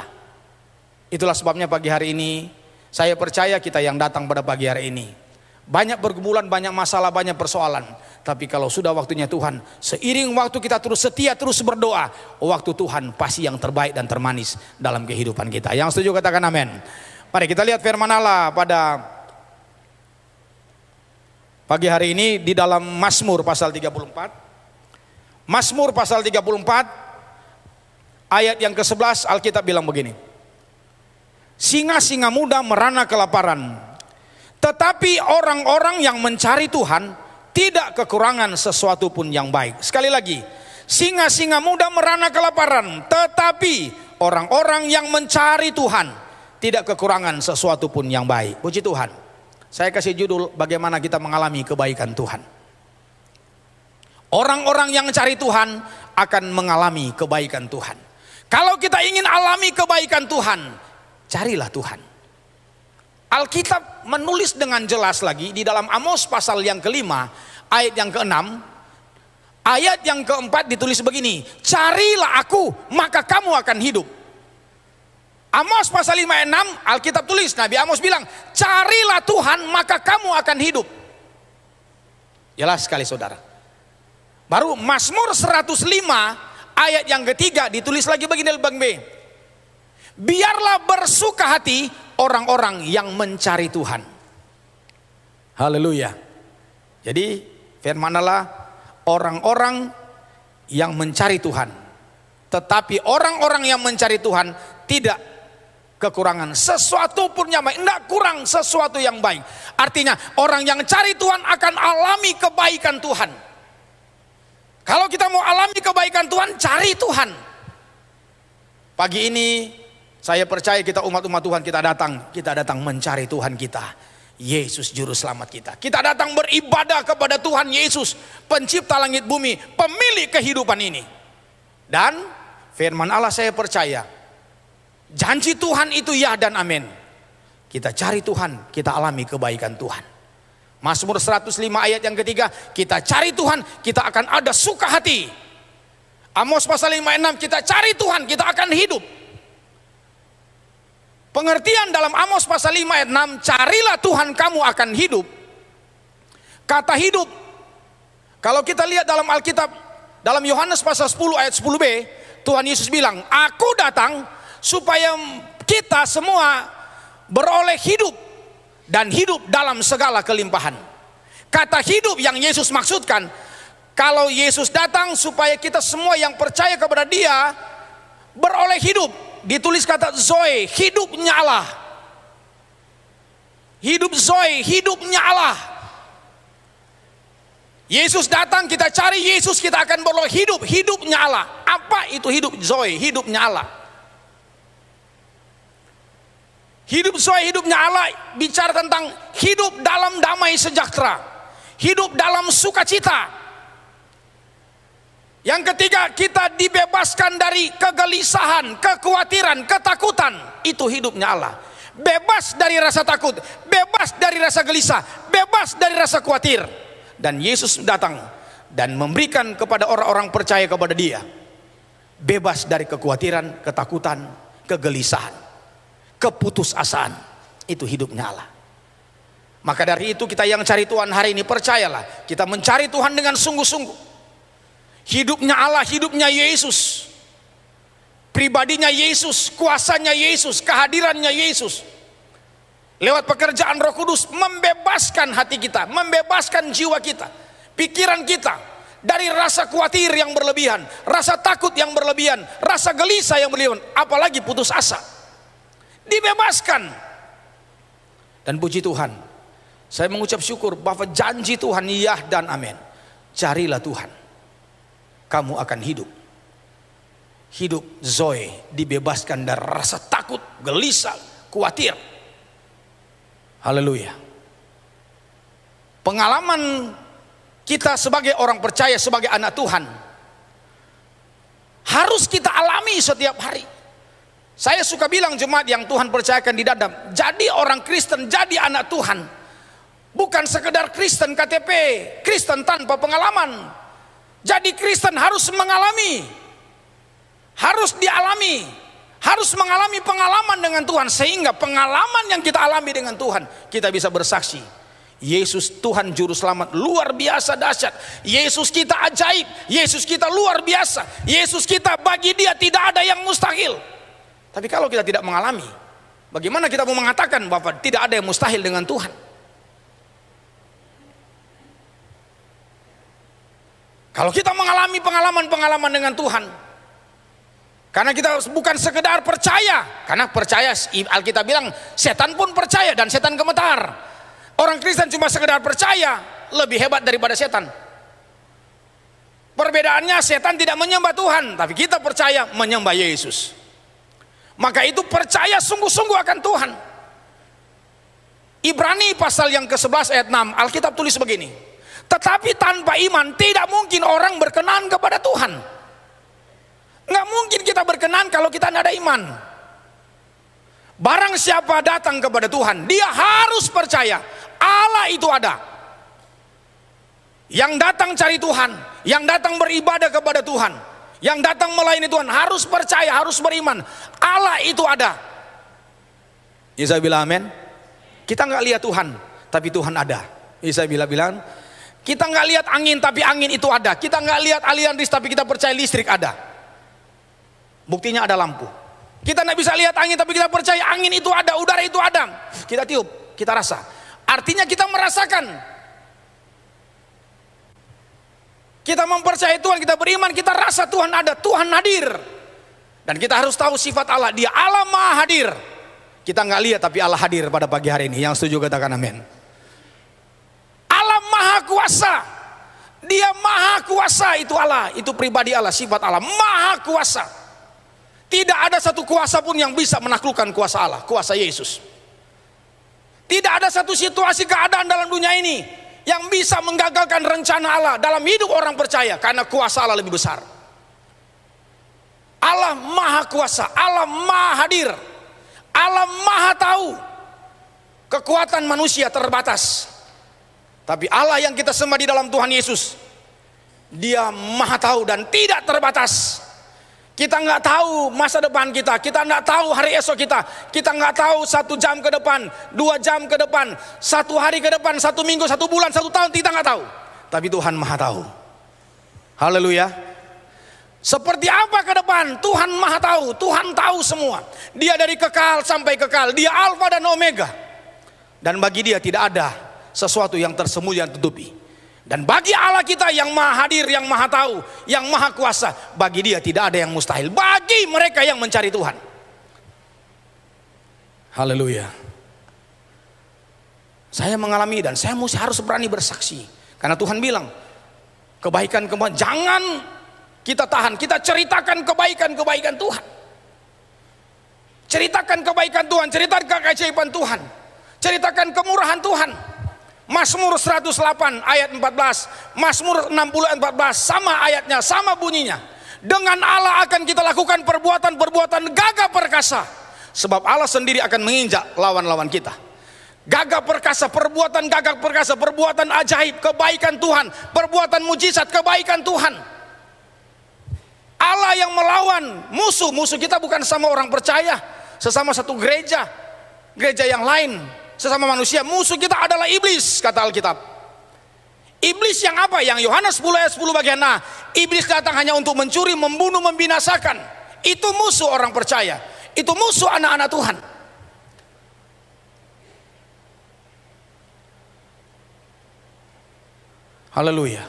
Itulah sebabnya pagi hari ini saya percaya kita yang datang pada pagi hari ini banyak bergumulan, banyak masalah, banyak persoalan. Tapi kalau sudah waktunya Tuhan, seiring waktu kita terus setia, terus berdoa, waktu Tuhan pasti yang terbaik dan termanis dalam kehidupan kita. Yang setuju katakan amin. Mari kita lihat firman Allah pada pagi hari ini di dalam Mazmur pasal 34. Mazmur pasal 34 ayat yang ke-11 Alkitab bilang begini. Singa-singa muda merana kelaparan, tetapi orang-orang yang mencari Tuhan tidak kekurangan sesuatu pun yang baik. Sekali lagi, singa-singa muda merana kelaparan, tetapi orang-orang yang mencari Tuhan tidak kekurangan sesuatu pun yang baik. Puji Tuhan. Saya kasih judul bagaimana kita mengalami kebaikan Tuhan. Orang-orang yang mencari Tuhan akan mengalami kebaikan Tuhan. Kalau kita ingin alami kebaikan Tuhan, carilah Tuhan. Alkitab menulis dengan jelas lagi di dalam Amos pasal yang kelima ayat yang ke-6, ayat yang ke-4 ditulis begini, carilah aku maka kamu akan hidup. Amos pasal 5 ayat 6 Alkitab tulis, Nabi Amos bilang carilah Tuhan maka kamu akan hidup. Jelas sekali saudara. Baru Mazmur 105 ayat yang ketiga ditulis lagi begini Bang B, biarlah bersuka hati orang-orang yang mencari Tuhan. Haleluya. Jadi firman Allah, orang-orang yang mencari Tuhan. Tetapi orang-orang yang mencari Tuhan tidak kekurangan sesuatu pun yang baik. Tidak kurang sesuatu yang baik. Artinya orang yang cari Tuhan akan alami kebaikan Tuhan. Kalau kita mau alami kebaikan Tuhan, cari Tuhan. Pagi ini saya percaya kita umat-umat Tuhan kita datang mencari Tuhan kita, Yesus juru selamat kita. Kita datang beribadah kepada Tuhan Yesus, pencipta langit bumi, pemilik kehidupan ini. Dan firman Allah saya percaya, janji Tuhan itu ya dan amin. Kita cari Tuhan, kita alami kebaikan Tuhan. Mazmur 105 ayat yang ketiga, kita cari Tuhan, kita akan ada suka hati. Amos pasal 5 ayat 6, kita cari Tuhan, kita akan hidup. Pengertian dalam Amos pasal 5 ayat 6, carilah Tuhan kamu akan hidup. Kata hidup, kalau kita lihat dalam Alkitab, dalam Yohanes pasal 10 ayat 10b, Tuhan Yesus bilang, aku datang supaya kita semua beroleh hidup dan hidup dalam segala kelimpahan. Kata hidup yang Yesus maksudkan, kalau Yesus datang supaya kita semua yang percaya kepada Dia beroleh hidup. Ditulis kata Zoe, hidupnya Allah. Hidup Zoe, hidupnya Allah. Yesus datang, kita cari Yesus, kita akan beroleh hidup, hidupnya Allah. Apa itu hidup Zoe, hidupnya Allah? Hidup Zoe, hidupnya Allah bicara tentang hidup dalam damai sejahtera, hidup dalam sukacita. Yang ketiga, kita dibebaskan dari kegelisahan, kekhawatiran, ketakutan. Itu hidupnya Allah. Bebas dari rasa takut, bebas dari rasa gelisah, bebas dari rasa khawatir. Dan Yesus datang dan memberikan kepada orang-orang percaya kepada Dia bebas dari kekhawatiran, ketakutan, kegelisahan, keputusasaan. Itu hidupnya Allah. Maka dari itu kita yang cari Tuhan hari ini, percayalah, kita mencari Tuhan dengan sungguh-sungguh. Hidupnya Allah, hidupnya Yesus, pribadinya Yesus, kuasanya Yesus, kehadirannya Yesus. Lewat pekerjaan Roh Kudus membebaskan hati kita, membebaskan jiwa kita, pikiran kita dari rasa khawatir yang berlebihan, rasa takut yang berlebihan, rasa gelisah yang berlebihan, apalagi putus asa. Dibebaskan. Dan puji Tuhan, saya mengucap syukur bahwa janji Tuhan iya dan amin. Carilah Tuhan, kamu akan hidup. Hidup Zoe, dibebaskan dari rasa takut, gelisah, khawatir. Haleluya. Pengalaman kita sebagai orang percaya, sebagai anak Tuhan, harus kita alami setiap hari. Saya suka bilang jemaat yang Tuhan percayakan di Dadap, jadi orang Kristen, jadi anak Tuhan, bukan sekedar Kristen KTP, Kristen tanpa pengalaman. Jadi Kristen harus mengalami, harus dialami, harus mengalami pengalaman dengan Tuhan, sehingga pengalaman yang kita alami dengan Tuhan, kita bisa bersaksi, Yesus Tuhan Juru Selamat luar biasa dahsyat, Yesus kita ajaib, Yesus kita luar biasa, Yesus kita bagi Dia tidak ada yang mustahil. Tapi kalau kita tidak mengalami, bagaimana kita mau mengatakan bahwa tidak ada yang mustahil dengan Tuhan? Kalau kita mengalami pengalaman-pengalaman dengan Tuhan, karena kita bukan sekedar percaya, karena percaya, Alkitab bilang setan pun percaya dan setan gemetar. Orang Kristen cuma sekedar percaya, lebih hebat daripada setan. Perbedaannya, setan tidak menyembah Tuhan, tapi kita percaya menyembah Yesus. Maka itu percaya sungguh-sungguh akan Tuhan. Ibrani pasal yang ke-11 ayat 6, Alkitab tulis begini, tetapi tanpa iman tidak mungkin orang berkenan kepada Tuhan. Nggak mungkin kita berkenan kalau kita tidak ada iman. Barang siapa datang kepada Tuhan, dia harus percaya Allah itu ada. Yang datang cari Tuhan, yang datang beribadah kepada Tuhan, yang datang melayani Tuhan, harus percaya, harus beriman Allah itu ada. Isa bilang amin. Kita nggak lihat Tuhan, tapi Tuhan ada. Isa bilang, kita nggak lihat angin, tapi angin itu ada. Kita nggak lihat aliran listrik, tapi kita percaya listrik ada. Buktinya ada lampu. Kita nggak bisa lihat angin, tapi kita percaya angin itu ada, udara itu ada. Kita tiup, kita rasa. Artinya kita merasakan. Kita mempercayai Tuhan, kita beriman, kita rasa Tuhan ada, Tuhan hadir. Dan kita harus tahu sifat Allah, Dia Allah Maha Hadir. Kita nggak lihat, tapi Allah hadir pada pagi hari ini. Yang setuju katakan amin. Allah Maha Kuasa. Dia Maha Kuasa, itu Allah, itu pribadi Allah, sifat Allah, Maha Kuasa. Tidak ada satu kuasa pun yang bisa menaklukkan kuasa Allah, kuasa Yesus. Tidak ada satu situasi keadaan dalam dunia ini yang bisa menggagalkan rencana Allah dalam hidup orang percaya, karena kuasa Allah lebih besar. Allah Maha Kuasa, Allah Maha Hadir, Allah Maha Tahu. Kekuatan manusia terbatas, tapi Allah yang kita sembah di dalam Tuhan Yesus, Dia Maha Tahu dan tidak terbatas. Kita nggak tahu masa depan kita, kita nggak tahu hari esok kita nggak tahu 1 jam ke depan, 2 jam ke depan, 1 hari ke depan, 1 minggu, 1 bulan, 1 tahun, kita nggak tahu. Tapi Tuhan Maha Tahu. Haleluya. Seperti apa ke depan, Tuhan Maha tahu, Tuhan tahu semua. Dia dari kekal sampai kekal, dia Alfa dan Omega. Dan bagi dia tidak ada sesuatu yang tersembunyi dan tertutupi. Dan bagi Allah kita yang Maha hadir, yang Maha tahu, yang Maha kuasa, bagi dia tidak ada yang mustahil. Bagi mereka yang mencari Tuhan. Haleluya. Saya mengalami dan saya harus berani bersaksi. Karena Tuhan bilang, kebaikan jangan kita tahan, kita ceritakan kebaikan Tuhan. Ceritakan kebaikan Tuhan, ceritakan keajaiban Tuhan. Ceritakan kemurahan Tuhan. Mazmur 108 ayat 14, Mazmur 60 ayat 14, sama ayatnya, sama bunyinya. Dengan Allah akan kita lakukan perbuatan-perbuatan gagah perkasa. Sebab Allah sendiri akan menginjak lawan-lawan kita. Gagah perkasa, perbuatan gagah perkasa, perbuatan ajaib, kebaikan Tuhan, perbuatan mujizat, kebaikan Tuhan. Allah yang melawan musuh kita bukan sama orang percaya, sesama satu gereja yang lain, sesama manusia. Musuh kita adalah iblis, kata Alkitab. Iblis yang apa? Yang Yohanes 10 ayat 10 bagian A. Iblis datang hanya untuk mencuri, membunuh, membinasakan. Itu musuh orang percaya, itu musuh anak-anak Tuhan. Haleluya.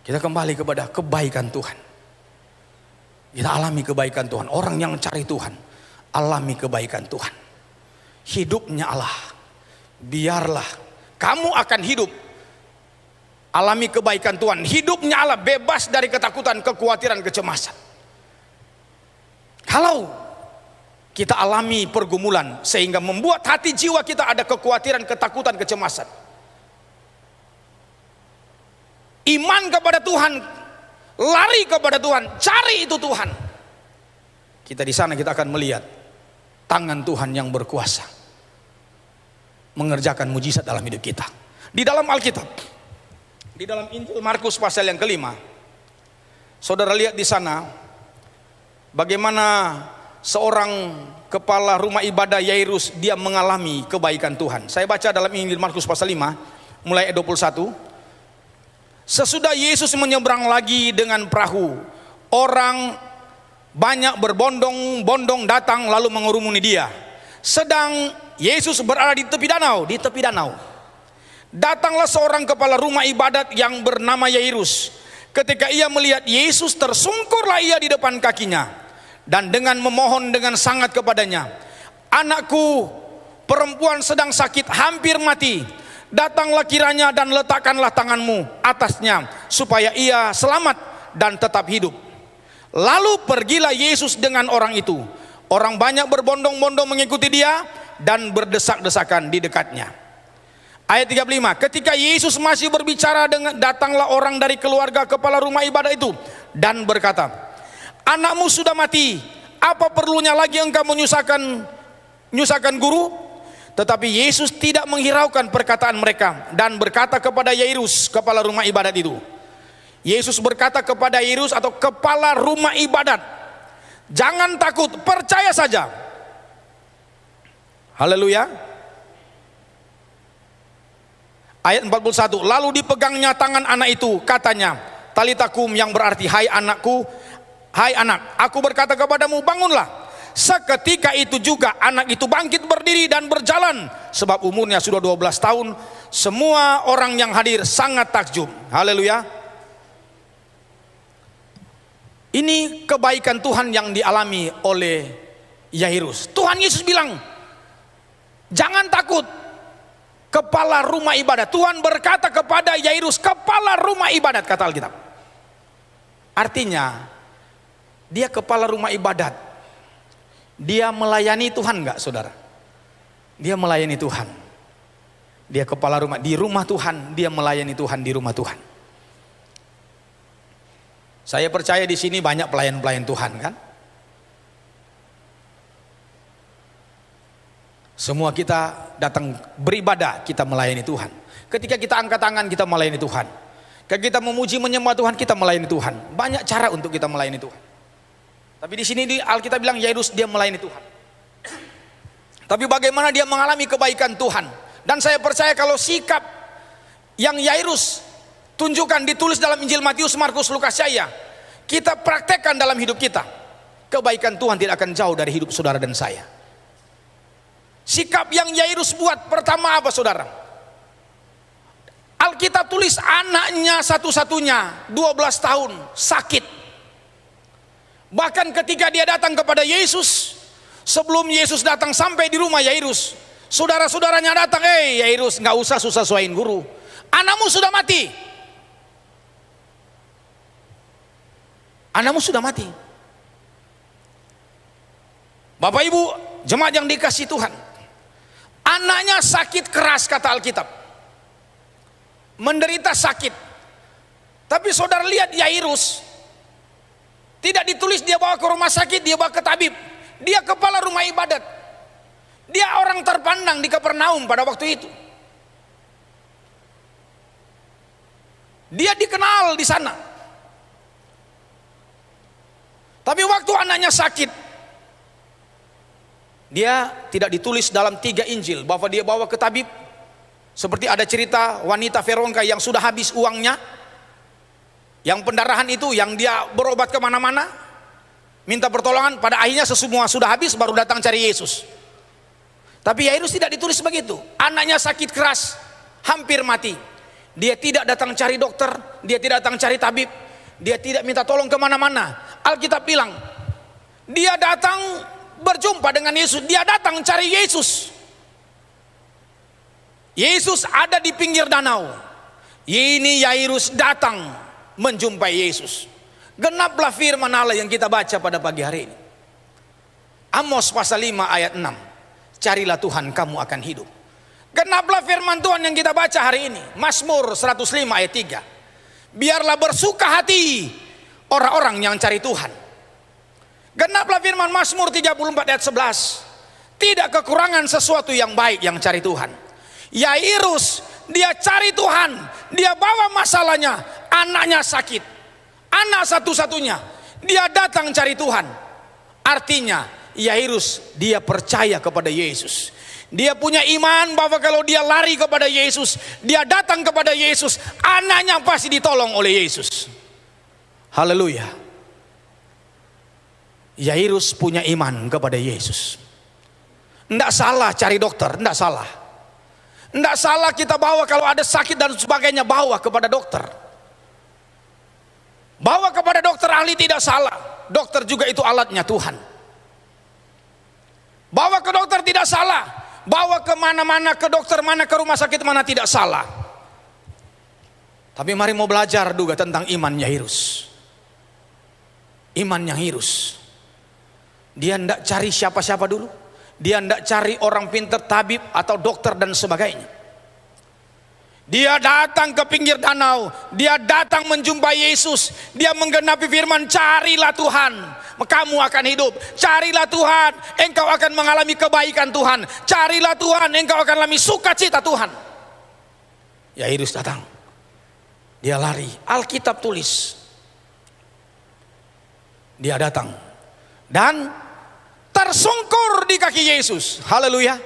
Kita kembali kepada kebaikan Tuhan. Kita alami kebaikan Tuhan. Orang yang cari Tuhan alami kebaikan Tuhan. Hidupnya Allah. Biarlah kamu akan hidup alami kebaikan Tuhan. Hidupnya Allah bebas dari ketakutan, kekhawatiran, kecemasan. Kalau kita alami pergumulan sehingga membuat hati jiwa kita ada kekhawatiran, ketakutan, kecemasan, iman kepada Tuhan, lari kepada Tuhan, cari itu Tuhan. Kita di sana kita akan melihat tangan Tuhan yang berkuasa mengerjakan mujizat dalam hidup kita. Di dalam Alkitab, di dalam Injil Markus pasal yang kelima, saudara lihat di sana bagaimana seorang kepala rumah ibadah Yairus dia mengalami kebaikan Tuhan. Saya baca dalam Injil Markus pasal 5 mulai ayat 21. Sesudah Yesus menyeberang lagi dengan perahu, orang banyak berbondong-bondong datang lalu mengerumuni dia. Sedang Yesus berada di tepi danau. Datanglah seorang kepala rumah ibadat yang bernama Yairus. Ketika ia melihat Yesus, tersungkurlah ia di depan kakinya dan dengan memohon dengan sangat kepadanya, "Anakku perempuan sedang sakit, hampir mati. Datanglah kiranya dan letakkanlah tanganmu atasnya supaya ia selamat dan tetap hidup." Lalu pergilah Yesus dengan orang itu. Orang banyak berbondong-bondong mengikuti dia dan berdesak-desakan di dekatnya. Ayat 35, ketika Yesus masih berbicara, datanglah orang dari keluarga kepala rumah ibadah itu dan berkata, "Anakmu sudah mati, apa perlunya lagi engkau menyusahkan guru?" Tetapi Yesus tidak menghiraukan perkataan mereka dan berkata kepada Yairus, kepala rumah ibadat itu. Yesus berkata kepada Yairus atau kepala rumah ibadat, "Jangan takut, percaya saja." Haleluya. Ayat 41, lalu dipegangnya tangan anak itu, katanya, "Talitakum," yang berarti, "Hai anakku, hai anak, aku berkata kepadamu, bangunlah." Seketika itu juga anak itu bangkit berdiri dan berjalan, sebab umurnya sudah 12 tahun. Semua orang yang hadir sangat takjub. Haleluya. Ini kebaikan Tuhan yang dialami oleh Yairus. Tuhan Yesus bilang, "Jangan takut, kepala rumah ibadat." Tuhan berkata kepada Yairus, kepala rumah ibadat, kata Alkitab. Artinya dia kepala rumah ibadat. Dia melayani Tuhan enggak, saudara? Dia melayani Tuhan. Dia kepala rumah, di rumah Tuhan, dia melayani Tuhan di rumah Tuhan. Saya percaya di sini banyak pelayan-pelayan Tuhan, kan? Semua kita datang beribadah, kita melayani Tuhan. Ketika kita angkat tangan, kita melayani Tuhan. Ketika kita memuji menyembah Tuhan, kita melayani Tuhan. Banyak cara untuk kita melayani Tuhan. Tapi di sini Alkitab bilang Yairus dia melayani Tuhan. Tapi bagaimana dia mengalami kebaikan Tuhan? Dan saya percaya kalau sikap yang Yairus tunjukkan, ditulis dalam Injil Matius, Markus, Lukas, saya. Kita praktekkan dalam hidup kita. Kebaikan Tuhan tidak akan jauh dari hidup saudara dan saya. Sikap yang Yairus buat pertama apa saudara? Alkitab tulis anaknya satu-satunya 12 tahun sakit. Bahkan ketika dia datang kepada Yesus, sebelum Yesus datang sampai di rumah Yairus, saudara-saudaranya datang, Yairus, nggak usah susah-susahin guru, anakmu sudah mati. Anakmu sudah mati. Bapak Ibu jemaat yang dikasihi Tuhan, anaknya sakit keras kata Alkitab, menderita sakit. Tapi saudara lihat Yairus, tidak ditulis dia bawa ke rumah sakit, dia bawa ke tabib. Dia kepala rumah ibadat. Dia orang terpandang di Kapernaum pada waktu itu. Dia dikenal di sana. Tapi waktu anaknya sakit, dia tidak ditulis dalam 3 Injil bahwa dia bawa ke tabib. Seperti ada cerita wanita Veronka yang sudah habis uangnya, yang pendarahan itu, yang dia berobat kemana-mana, minta pertolongan, pada akhirnya sesemua sudah habis baru datang cari Yesus. Tapi Yairus tidak ditulis begitu. Anaknya sakit keras, hampir mati. Dia tidak datang cari dokter, dia tidak datang cari tabib, dia tidak minta tolong kemana-mana. Alkitab bilang, dia datang berjumpa dengan Yesus, dia datang cari Yesus. Yesus ada di pinggir danau. Ini Yairus datang menjumpai Yesus. Genaplah firman Allah yang kita baca pada pagi hari ini. Amos pasal 5 ayat 6. Carilah Tuhan, kamu akan hidup. Genaplah firman Tuhan yang kita baca hari ini. Mazmur 105 ayat 3. Biarlah bersuka hati orang-orang yang cari Tuhan. Genaplah firman Mazmur 34 ayat 11. Tidak kekurangan sesuatu yang baik yang cari Tuhan. Yairus, dia cari Tuhan, dia bawa masalahnya, anaknya sakit, anak satu-satunya, dia datang cari Tuhan. Artinya Yairus dia percaya kepada Yesus. Dia punya iman bahwa kalau dia lari kepada Yesus, dia datang kepada Yesus, anaknya pasti ditolong oleh Yesus. Haleluya. Yairus punya iman kepada Yesus. Tidak salah cari dokter, tidak salah. Tidak salah kita bawa kalau ada sakit dan sebagainya, bawa kepada dokter. Bawa kepada dokter ahli tidak salah. Dokter juga itu alatnya Tuhan. Bawa ke dokter tidak salah. Bawa ke mana-mana, ke dokter mana, ke rumah sakit mana, tidak salah. Tapi mari mau belajar juga tentang iman Yairus. Iman Yairus. Dia tidak cari siapa-siapa dulu. Dia tidak cari orang pintar, tabib atau dokter dan sebagainya. Dia datang ke pinggir danau, dia datang menjumpai Yesus, dia menggenapi firman, carilah Tuhan, kamu akan hidup. Carilah Tuhan, engkau akan mengalami kebaikan Tuhan. Carilah Tuhan, engkau akan mengalami sukacita Tuhan. Yairus datang, dia lari. Alkitab tulis, dia datang dan tersungkur di kaki Yesus. Haleluya.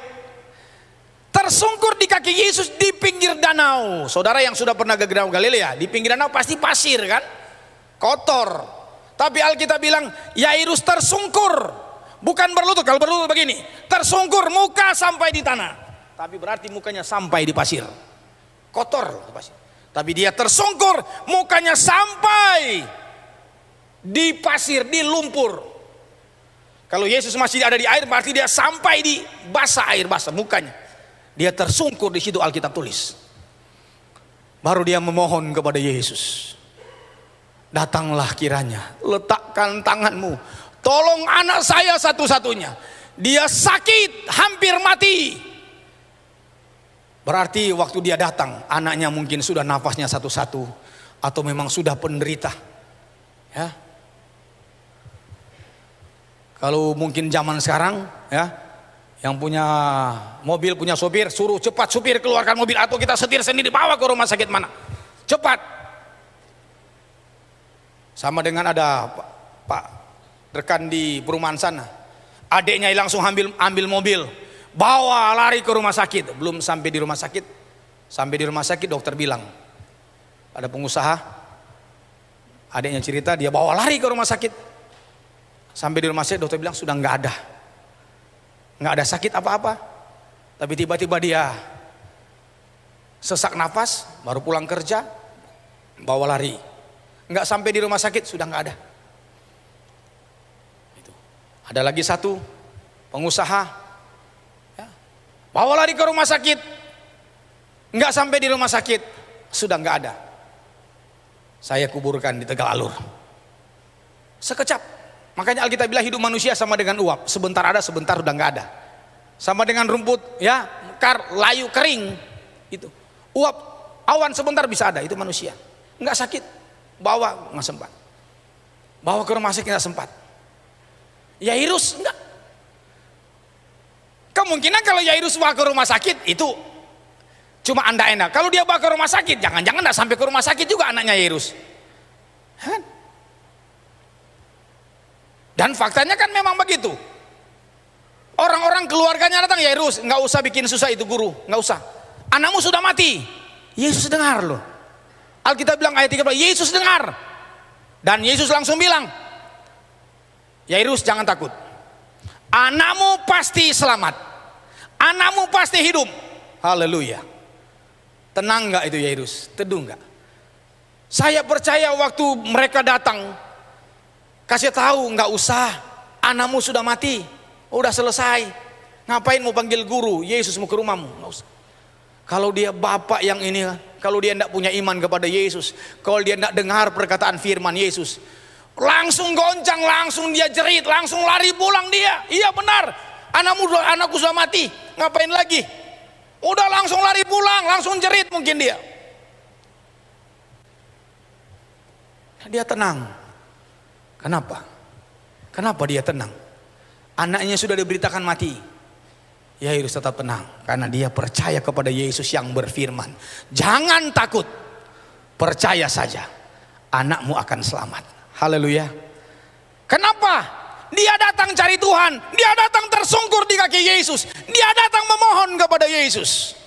Tersungkur di kaki Yesus di pinggir danau. Saudara yang sudah pernah ke Danau Galilea, di pinggir danau pasti pasir kan, kotor. Tapi Alkitab bilang Yairus tersungkur, bukan berlutut. Kalau berlutut begini, tersungkur muka sampai di tanah. Tapi berarti mukanya sampai di pasir, kotor pasir. Tapi dia tersungkur, mukanya sampai di pasir, di lumpur. Kalau Yesus masih ada di air, berarti dia sampai di basah, air basah mukanya. Dia tersungkur di situ, Alkitab tulis. Baru dia memohon kepada Yesus. Datanglah kiranya, letakkan tanganmu, tolong anak saya satu-satunya. Dia sakit, hampir mati. Berarti waktu dia datang, anaknya mungkin sudah nafasnya satu-satu, atau memang sudah penderita. Ya. Kalau mungkin zaman sekarang, ya, yang punya mobil, punya sopir, suruh cepat supir keluarkan mobil, atau kita setir sendiri bawa ke rumah sakit mana, cepat. Sama dengan ada Pak rekan di perumahan sana, adiknya langsung ambil mobil, bawa lari ke rumah sakit. Belum sampai di rumah sakit, dokter bilang Ada pengusaha, adiknya cerita dia bawa lari ke rumah sakit. Sampai di rumah sakit dokter bilang sudah nggak ada sakit apa-apa. Tapi tiba-tiba dia sesak nafas, baru pulang kerja, bawa lari. Nggak sampai di rumah sakit sudah nggak ada. Itu. Ada lagi satu pengusaha, ya, bawa lari ke rumah sakit, nggak sampai di rumah sakit sudah nggak ada. Saya kuburkan di Tegal Alur. Sekejap. Makanya Alkitab bilang hidup manusia sama dengan uap, sebentar ada, sebentar sudah nggak ada. Sama dengan rumput, ya, mekar, layu, kering, itu. Uap, awan sebentar bisa ada, itu manusia. Nggak sakit, bawa nggak sempat. Bawa ke rumah sakit nggak sempat. Yairus enggak. Kemungkinan kalau Yairus bawa ke rumah sakit itu cuma anda-anda. Kalau dia bawa ke rumah sakit, jangan-jangan nggak sampai ke rumah sakit juga anaknya Yairus. Dan faktanya kan memang begitu. Orang-orang keluarganya datang, Yairus, nggak usah bikin susah itu guru, nggak usah. Anakmu sudah mati. Yesus dengar loh. Alkitab bilang ayat 13, Yesus dengar. Dan Yesus langsung bilang, Yairus jangan takut. Anakmu pasti selamat. Anakmu pasti hidup. Haleluya. Tenang nggak itu Yairus? Teduh nggak? Saya percaya waktu mereka datang, kasih tahu nggak usah, anakmu sudah mati, udah selesai. Ngapain mau panggil guru? Yesus mau ke rumahmu, nggak usah. Kalau dia bapak yang ini, kalau dia tidak punya iman kepada Yesus, kalau dia tidak dengar perkataan firman Yesus, langsung goncang, langsung dia jerit, langsung lari pulang dia. Iya benar, anakku sudah mati, ngapain lagi? Udah langsung lari pulang, langsung jerit mungkin dia. Dia tenang. Kenapa? Kenapa dia tenang? Anaknya sudah diberitakan mati. Yairus tetap tenang karena dia percaya kepada Yesus yang berfirman, jangan takut, percaya saja, anakmu akan selamat. Haleluya. Kenapa? Dia datang cari Tuhan, dia datang tersungkur di kaki Yesus, dia datang memohon kepada Yesus.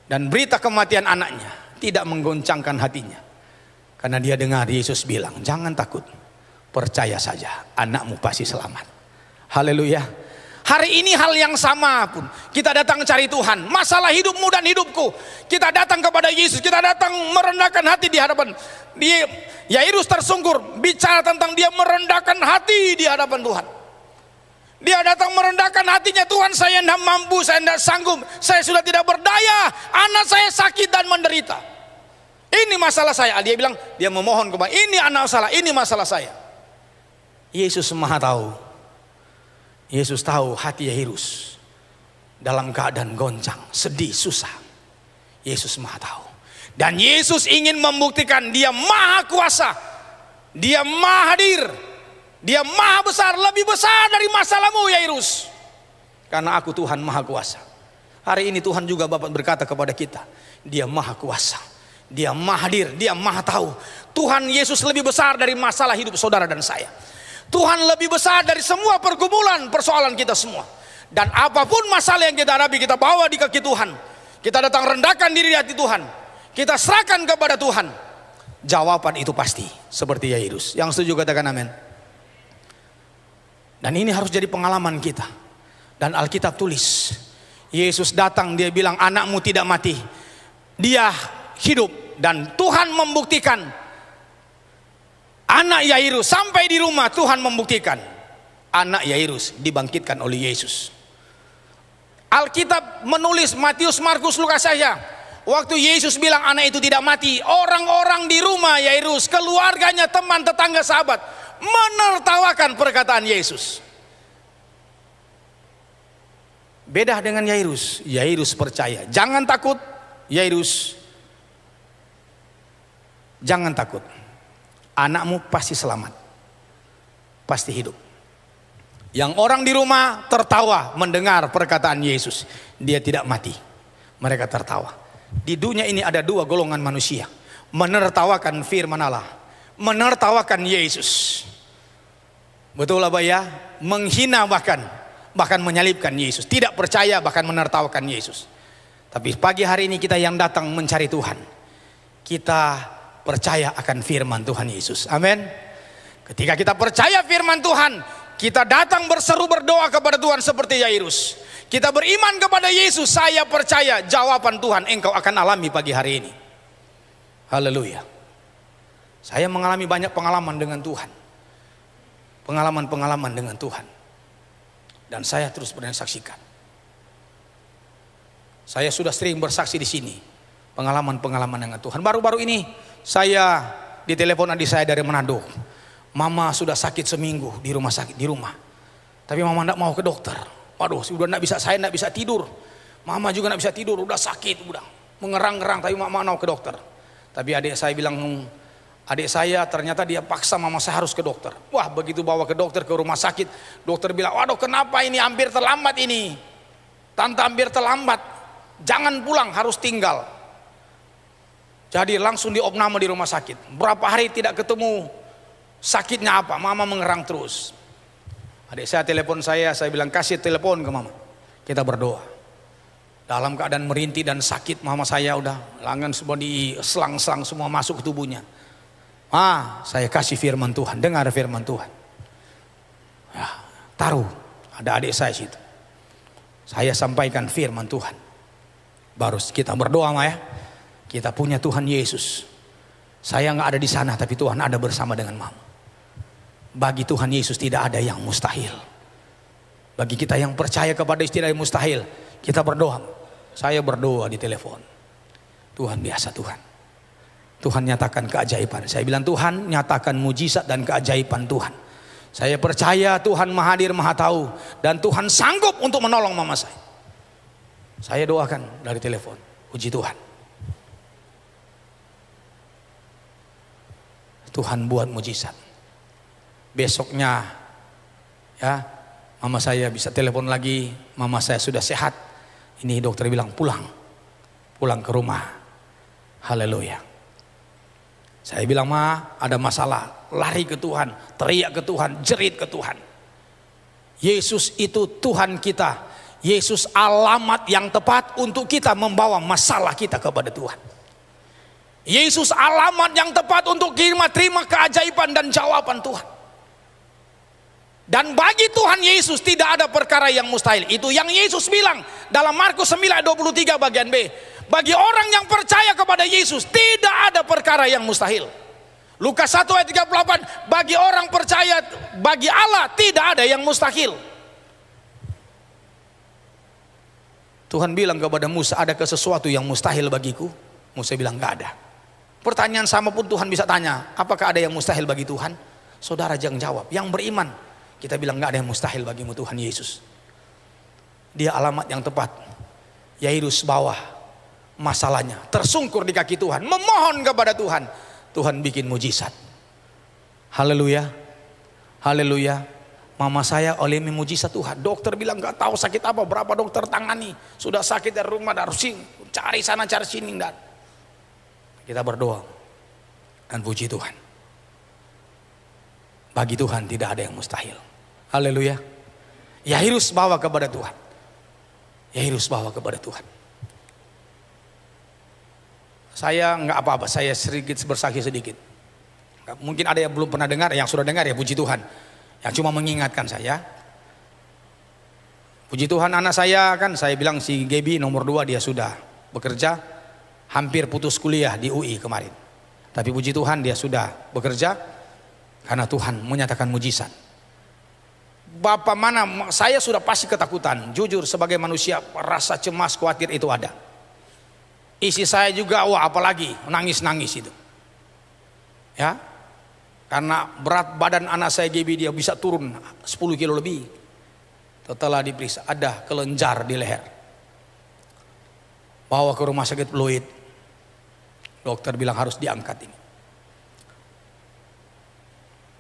Dan berita kematian anaknya tidak menggoncangkan hatinya, karena dia dengar Yesus bilang, jangan takut, percaya saja, anakmu pasti selamat. Haleluya. Hari ini hal yang sama pun, kita datang cari Tuhan, masalah hidupmu dan hidupku, kita datang kepada Yesus, kita datang merendahkan hati di hadapan dia. Yairus tersungkur bicara tentang dia merendahkan hati di hadapan Tuhan. Dia datang merendahkan hatinya, Tuhan saya tidak mampu, saya tidak sanggup, saya sudah tidak berdaya, anak saya sakit dan menderita. Ini masalah saya. Dia bilang, dia memohon kepada, ini anak salah, ini masalah saya. Yesus Maha tahu. Yesus tahu hati Yairus dalam keadaan goncang, sedih, susah. Yesus Maha tahu. Dan Yesus ingin membuktikan dia Maha kuasa, dia Maha hadir, dia Maha besar, lebih besar dari masalahmu Yairus. Karena aku Tuhan Maha kuasa. Hari ini Tuhan juga Bapak berkata kepada kita, dia Maha kuasa, dia Maha hadir, dia Maha tahu. Tuhan Yesus lebih besar dari masalah hidup saudara dan saya. Tuhan lebih besar dari semua pergumulan, persoalan kita semua. Dan apapun masalah yang kita hadapi, kita bawa di kaki Tuhan. Kita datang rendahkan diri di hati Tuhan. Kita serahkan kepada Tuhan. Jawaban itu pasti, seperti Yairus. Yang setuju katakan amin. Dan ini harus jadi pengalaman kita. Dan Alkitab tulis, Yesus datang, dia bilang anakmu tidak mati, dia hidup. Dan Tuhan membuktikan, anak Yairus sampai di rumah, Tuhan membuktikan anak Yairus dibangkitkan oleh Yesus. Alkitab menulis, Matius, Markus, Lukas saja, waktu Yesus bilang anak itu tidak mati, orang-orang di rumah Yairus, keluarganya, teman, tetangga, sahabat menertawakan perkataan Yesus. Beda dengan Yairus. Yairus percaya, jangan takut Yairus, jangan takut, anakmu pasti selamat, pasti hidup. Yang orang di rumah tertawa mendengar perkataan Yesus, dia tidak mati. Mereka tertawa. Di dunia ini ada dua golongan manusia, menertawakan firman Allah, menertawakan Yesus. Betul lah ya, menghina bahkan menyalibkan Yesus, tidak percaya bahkan menertawakan Yesus. Tapi pagi hari ini kita yang datang mencari Tuhan, kita percaya akan firman Tuhan Yesus. Amin. Ketika kita percaya firman Tuhan, kita datang berseru berdoa kepada Tuhan seperti Yairus. Kita beriman kepada Yesus. Saya percaya jawaban Tuhan engkau akan alami pagi hari ini. Haleluya. Saya mengalami banyak pengalaman dengan Tuhan. Pengalaman-pengalaman dengan Tuhan. Dan saya terus bersaksikan. Saya sudah sering bersaksi di sini. Pengalaman-pengalaman dengan Tuhan. Baru-baru ini saya ditelepon adik saya dari Manado. Mama sudah sakit seminggu di rumah sakit, di rumah. Tapi mama tidak mau ke dokter. Waduh, sudah tidak bisa, saya tidak bisa tidur. Mama juga tidak bisa tidur, udah sakit, udah mengerang-gerang. Tapi mama mau ke dokter. Tapi adik saya bilang, adik saya ternyata dia paksa mama saya harus ke dokter. Wah, begitu bawa ke dokter, ke rumah sakit, dokter bilang, waduh kenapa ini hampir terlambat ini. Tante hampir terlambat, jangan pulang, harus tinggal. Jadi langsung diopname di rumah sakit. Berapa hari tidak ketemu, sakitnya apa? Mama mengerang terus. Adik saya telepon saya bilang kasih telepon ke mama. Kita berdoa. Dalam keadaan merintih dan sakit, mama saya udah lengan semua diselang-selang semua masuk ke tubuhnya. Saya kasih firman Tuhan, dengar firman Tuhan. Ya, taruh, ada adik saya situ. Saya sampaikan firman Tuhan. Baru kita berdoa, Ma ya. Kita punya Tuhan Yesus. Saya nggak ada di sana, tapi Tuhan ada bersama dengan mama. Bagi Tuhan Yesus tidak ada yang mustahil. Bagi kita yang percaya kepada istilah yang mustahil, kita berdoa. Saya berdoa di telepon. Tuhan biasa Tuhan. Tuhan nyatakan keajaiban. Saya bilang Tuhan nyatakan mujizat dan keajaiban Tuhan. Saya percaya Tuhan Maha Hadir, Maha Tahu. Dan Tuhan sanggup untuk menolong mama saya. Saya doakan dari telepon. Puji Tuhan. Tuhan buat mujizat. Besoknya ya mama saya bisa telepon lagi, mama saya sudah sehat. Ini dokter bilang pulang ke rumah. Haleluya. Saya bilang Ma ada masalah, lari ke Tuhan, teriak ke Tuhan, jerit ke Tuhan. Yesus itu Tuhan kita. Yesus alamat yang tepat untuk kita membawa masalah kita kepada Tuhan. Yesus alamat yang tepat untuk terima keajaiban dan jawaban Tuhan. Dan bagi Tuhan Yesus tidak ada perkara yang mustahil. Itu yang Yesus bilang dalam Markus 9:23 bagian B. Bagi orang yang percaya kepada Yesus tidak ada perkara yang mustahil. Lukas 1:38, bagi orang percaya bagi Allah tidak ada yang mustahil. Tuhan bilang kepada Musa, adakah sesuatu yang mustahil bagiku? Musa bilang enggak ada. Pertanyaan sama pun Tuhan bisa tanya, apakah ada yang mustahil bagi Tuhan? Saudara jangan jawab, yang beriman. Kita bilang enggak ada yang mustahil bagimu Tuhan Yesus. Dia alamat yang tepat. Yairus bawa masalahnya, tersungkur di kaki Tuhan, memohon kepada Tuhan. Tuhan bikin mujizat. Haleluya. Haleluya. Mama saya oleh mujizat Tuhan. Dokter bilang enggak tahu sakit apa, berapa dokter tangani. Sudah sakit dari rumah, harus cari sana cari sini dan kita berdoa dan puji Tuhan. Bagi Tuhan tidak ada yang mustahil. Haleluya. Yairus bawa kepada Tuhan. Yairus bawa kepada Tuhan. Saya enggak apa-apa, saya sedikit bersaksi sedikit. Mungkin ada yang belum pernah dengar, yang sudah dengar ya puji Tuhan. Yang cuma mengingatkan saya. Puji Tuhan anak saya kan, saya bilang si Gaby nomor 2 dia sudah bekerja. Hampir putus kuliah di UI kemarin. Tapi puji Tuhan dia sudah bekerja. Karena Tuhan menyatakan mujizat. Bapak mana, saya sudah pasti ketakutan. Jujur sebagai manusia rasa cemas khawatir itu ada. Isi saya juga wah apalagi nangis-nangis itu. Ya. Karena berat badan anak saya Gaby dia bisa turun 10 kilo lebih. Setelah diperiksa ada kelenjar di leher. Bawa ke rumah sakit Pluit. Dokter bilang harus diangkat ini.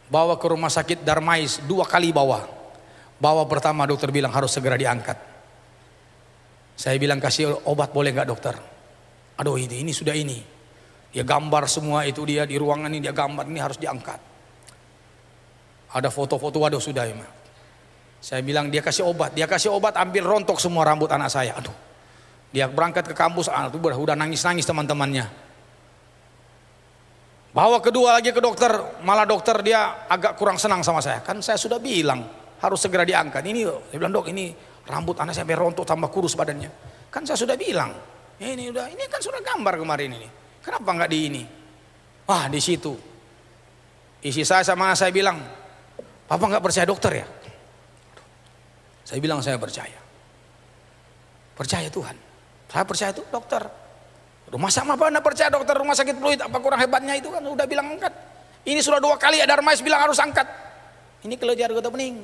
Bawa ke rumah sakit Darmais 2 kali bawa. Bawa pertama dokter bilang harus segera diangkat. Saya bilang kasih obat boleh nggak dokter? Aduh ini sudah ini. Dia gambar semua itu dia di ruangan ini dia gambar ini harus diangkat. Ada foto-foto waduh sudah ya. Saya bilang dia kasih obat hampir rontok semua rambut anak saya. Aduh. Dia berangkat ke kampus udah nangis-nangis teman-temannya. Bawa kedua lagi ke dokter, malah dokter dia agak kurang senang sama saya. Kan saya sudah bilang harus segera diangkat. Ini, saya bilang, dok, ini rambut anak sampai rontok tambah kurus badannya. Kan saya sudah bilang, ini kan sudah gambar kemarin ini. Kenapa nggak di ini? Wah, di situ. Isi saya sama anak saya bilang, papa nggak percaya dokter ya? Saya bilang saya percaya. Percaya Tuhan. Saya percaya itu dokter. Rumah sama apa anda percaya dokter rumah sakit fluid, apa kurang hebatnya itu kan udah bilang angkat. Ini sudah 2 kali ada Darmais bilang harus angkat. Ini kelenjar getah bening.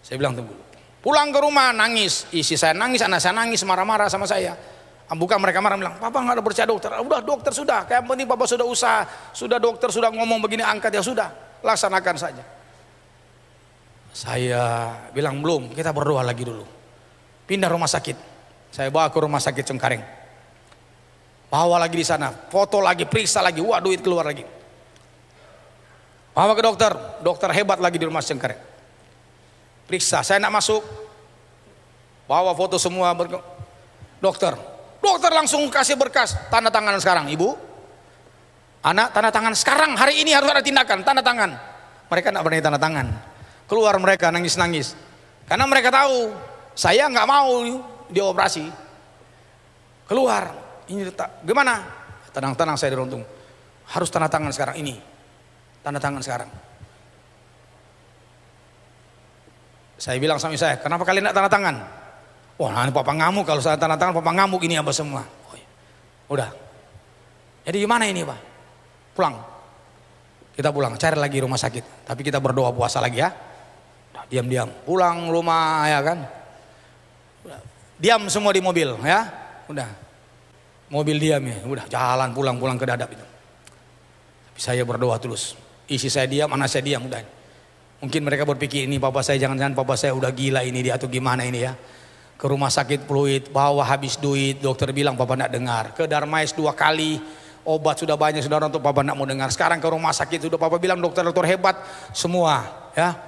Saya bilang tunggu. Pulang ke rumah nangis, isi saya nangis, anak saya nangis, marah-marah sama saya. Bukan mereka marah bilang, papa nggak ada percaya dokter. Udah dokter sudah, kayak penting papa sudah usaha, sudah dokter sudah ngomong begini angkat ya sudah, laksanakan saja. Saya bilang belum, kita berdoa lagi dulu. Pindah rumah sakit. Saya bawa ke rumah sakit Cengkareng. Bawa lagi di sana, foto lagi, periksa lagi, wah duit keluar lagi. Bawa ke dokter, dokter hebat lagi di rumah Cengkareng. Periksa, saya nak masuk. Bawa foto semua, dokter langsung kasih berkas, tanda tangan sekarang, ibu. Anak tanda tangan sekarang, hari ini harus ada tindakan, tanda tangan. Mereka tidak berani tanda tangan. Keluar mereka nangis-nangis. Karena mereka tahu, saya nggak mau dioperasi. Keluar, ini gimana? Tenang-tenang saya dirontung. Harus tanda tangan sekarang ini. Tanda tangan sekarang. Saya bilang sama saya, kenapa kalian tidak tanda tangan? Wah, nanti papa ngamuk kalau saya tanda tangan, papa ngamuk ini apa semua. Oh, ya. Udah. Jadi gimana ini pak? Pulang. Kita pulang, cari lagi rumah sakit. Tapi kita berdoa puasa lagi ya. Diam-diam, pulang rumah ya kan. Diam semua di mobil ya, udah mobil diam ya, udah jalan pulang ke Dadap itu. Tapi saya berdoa terus, isi saya diam, anak saya diam, udah. Mungkin mereka berpikir ini papa saya jangan-jangan papa saya udah gila ini dia atau gimana ini ya. Ke rumah sakit fluid, bawa habis duit, dokter bilang papa nak dengar. Ke Darmais 2 kali, obat sudah banyak sudah untuk papa nak mau dengar. Sekarang ke rumah sakit sudah papa bilang dokter hebat semua ya.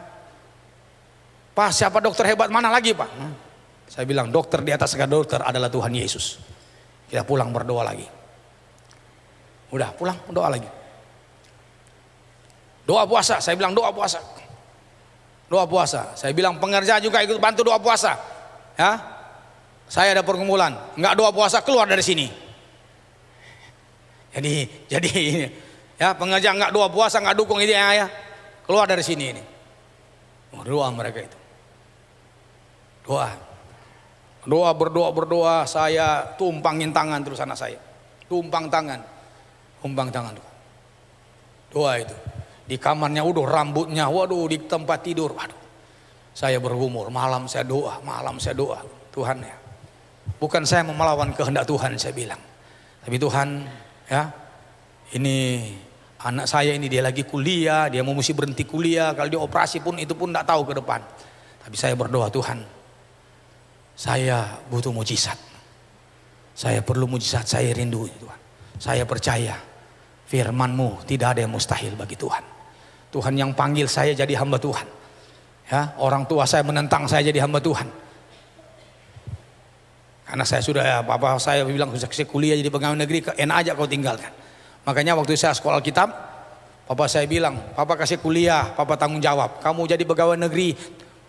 Pak siapa dokter hebat mana lagi pak? Saya bilang dokter di atas segala dokter adalah Tuhan Yesus. Kita pulang berdoa lagi. Udah pulang berdoa lagi. Doa puasa, saya bilang doa puasa. Doa puasa. Saya bilang pengerja juga ikut bantu doa puasa. Ya. Saya ada pergumulan, enggak doa puasa keluar dari sini. Jadi ini ya pengerja enggak doa puasa, enggak dukung ini ya. Keluar dari sini ini. Doa mereka itu. Berdoa, saya tumpangin tangan terus anak saya. Tumpang tangan tuh. Doa itu. Di kamarnya udah rambutnya, waduh di tempat tidur, waduh. Saya bergumul, malam saya doa. Tuhan ya. Bukan saya mau melawan kehendak Tuhan saya bilang. Tapi Tuhan ya, ini anak saya ini dia lagi kuliah, dia mau mesti berhenti kuliah, kalau dia operasi pun itu pun tidak tahu ke depan. Tapi saya berdoa Tuhan, saya butuh mujizat. Saya perlu mujizat, saya rindu Tuhan. Saya percaya firman-Mu tidak ada yang mustahil bagi Tuhan. Tuhan yang panggil saya jadi hamba Tuhan. Ya, orang tua saya menentang saya jadi hamba Tuhan. Karena saya sudah papa saya bilang saya kuliah jadi pegawai negeri, enak aja kau tinggalkan. Makanya waktu saya sekolah Alkitab, papa saya bilang, papa kasih kuliah, papa tanggung jawab. Kamu jadi pegawai negeri,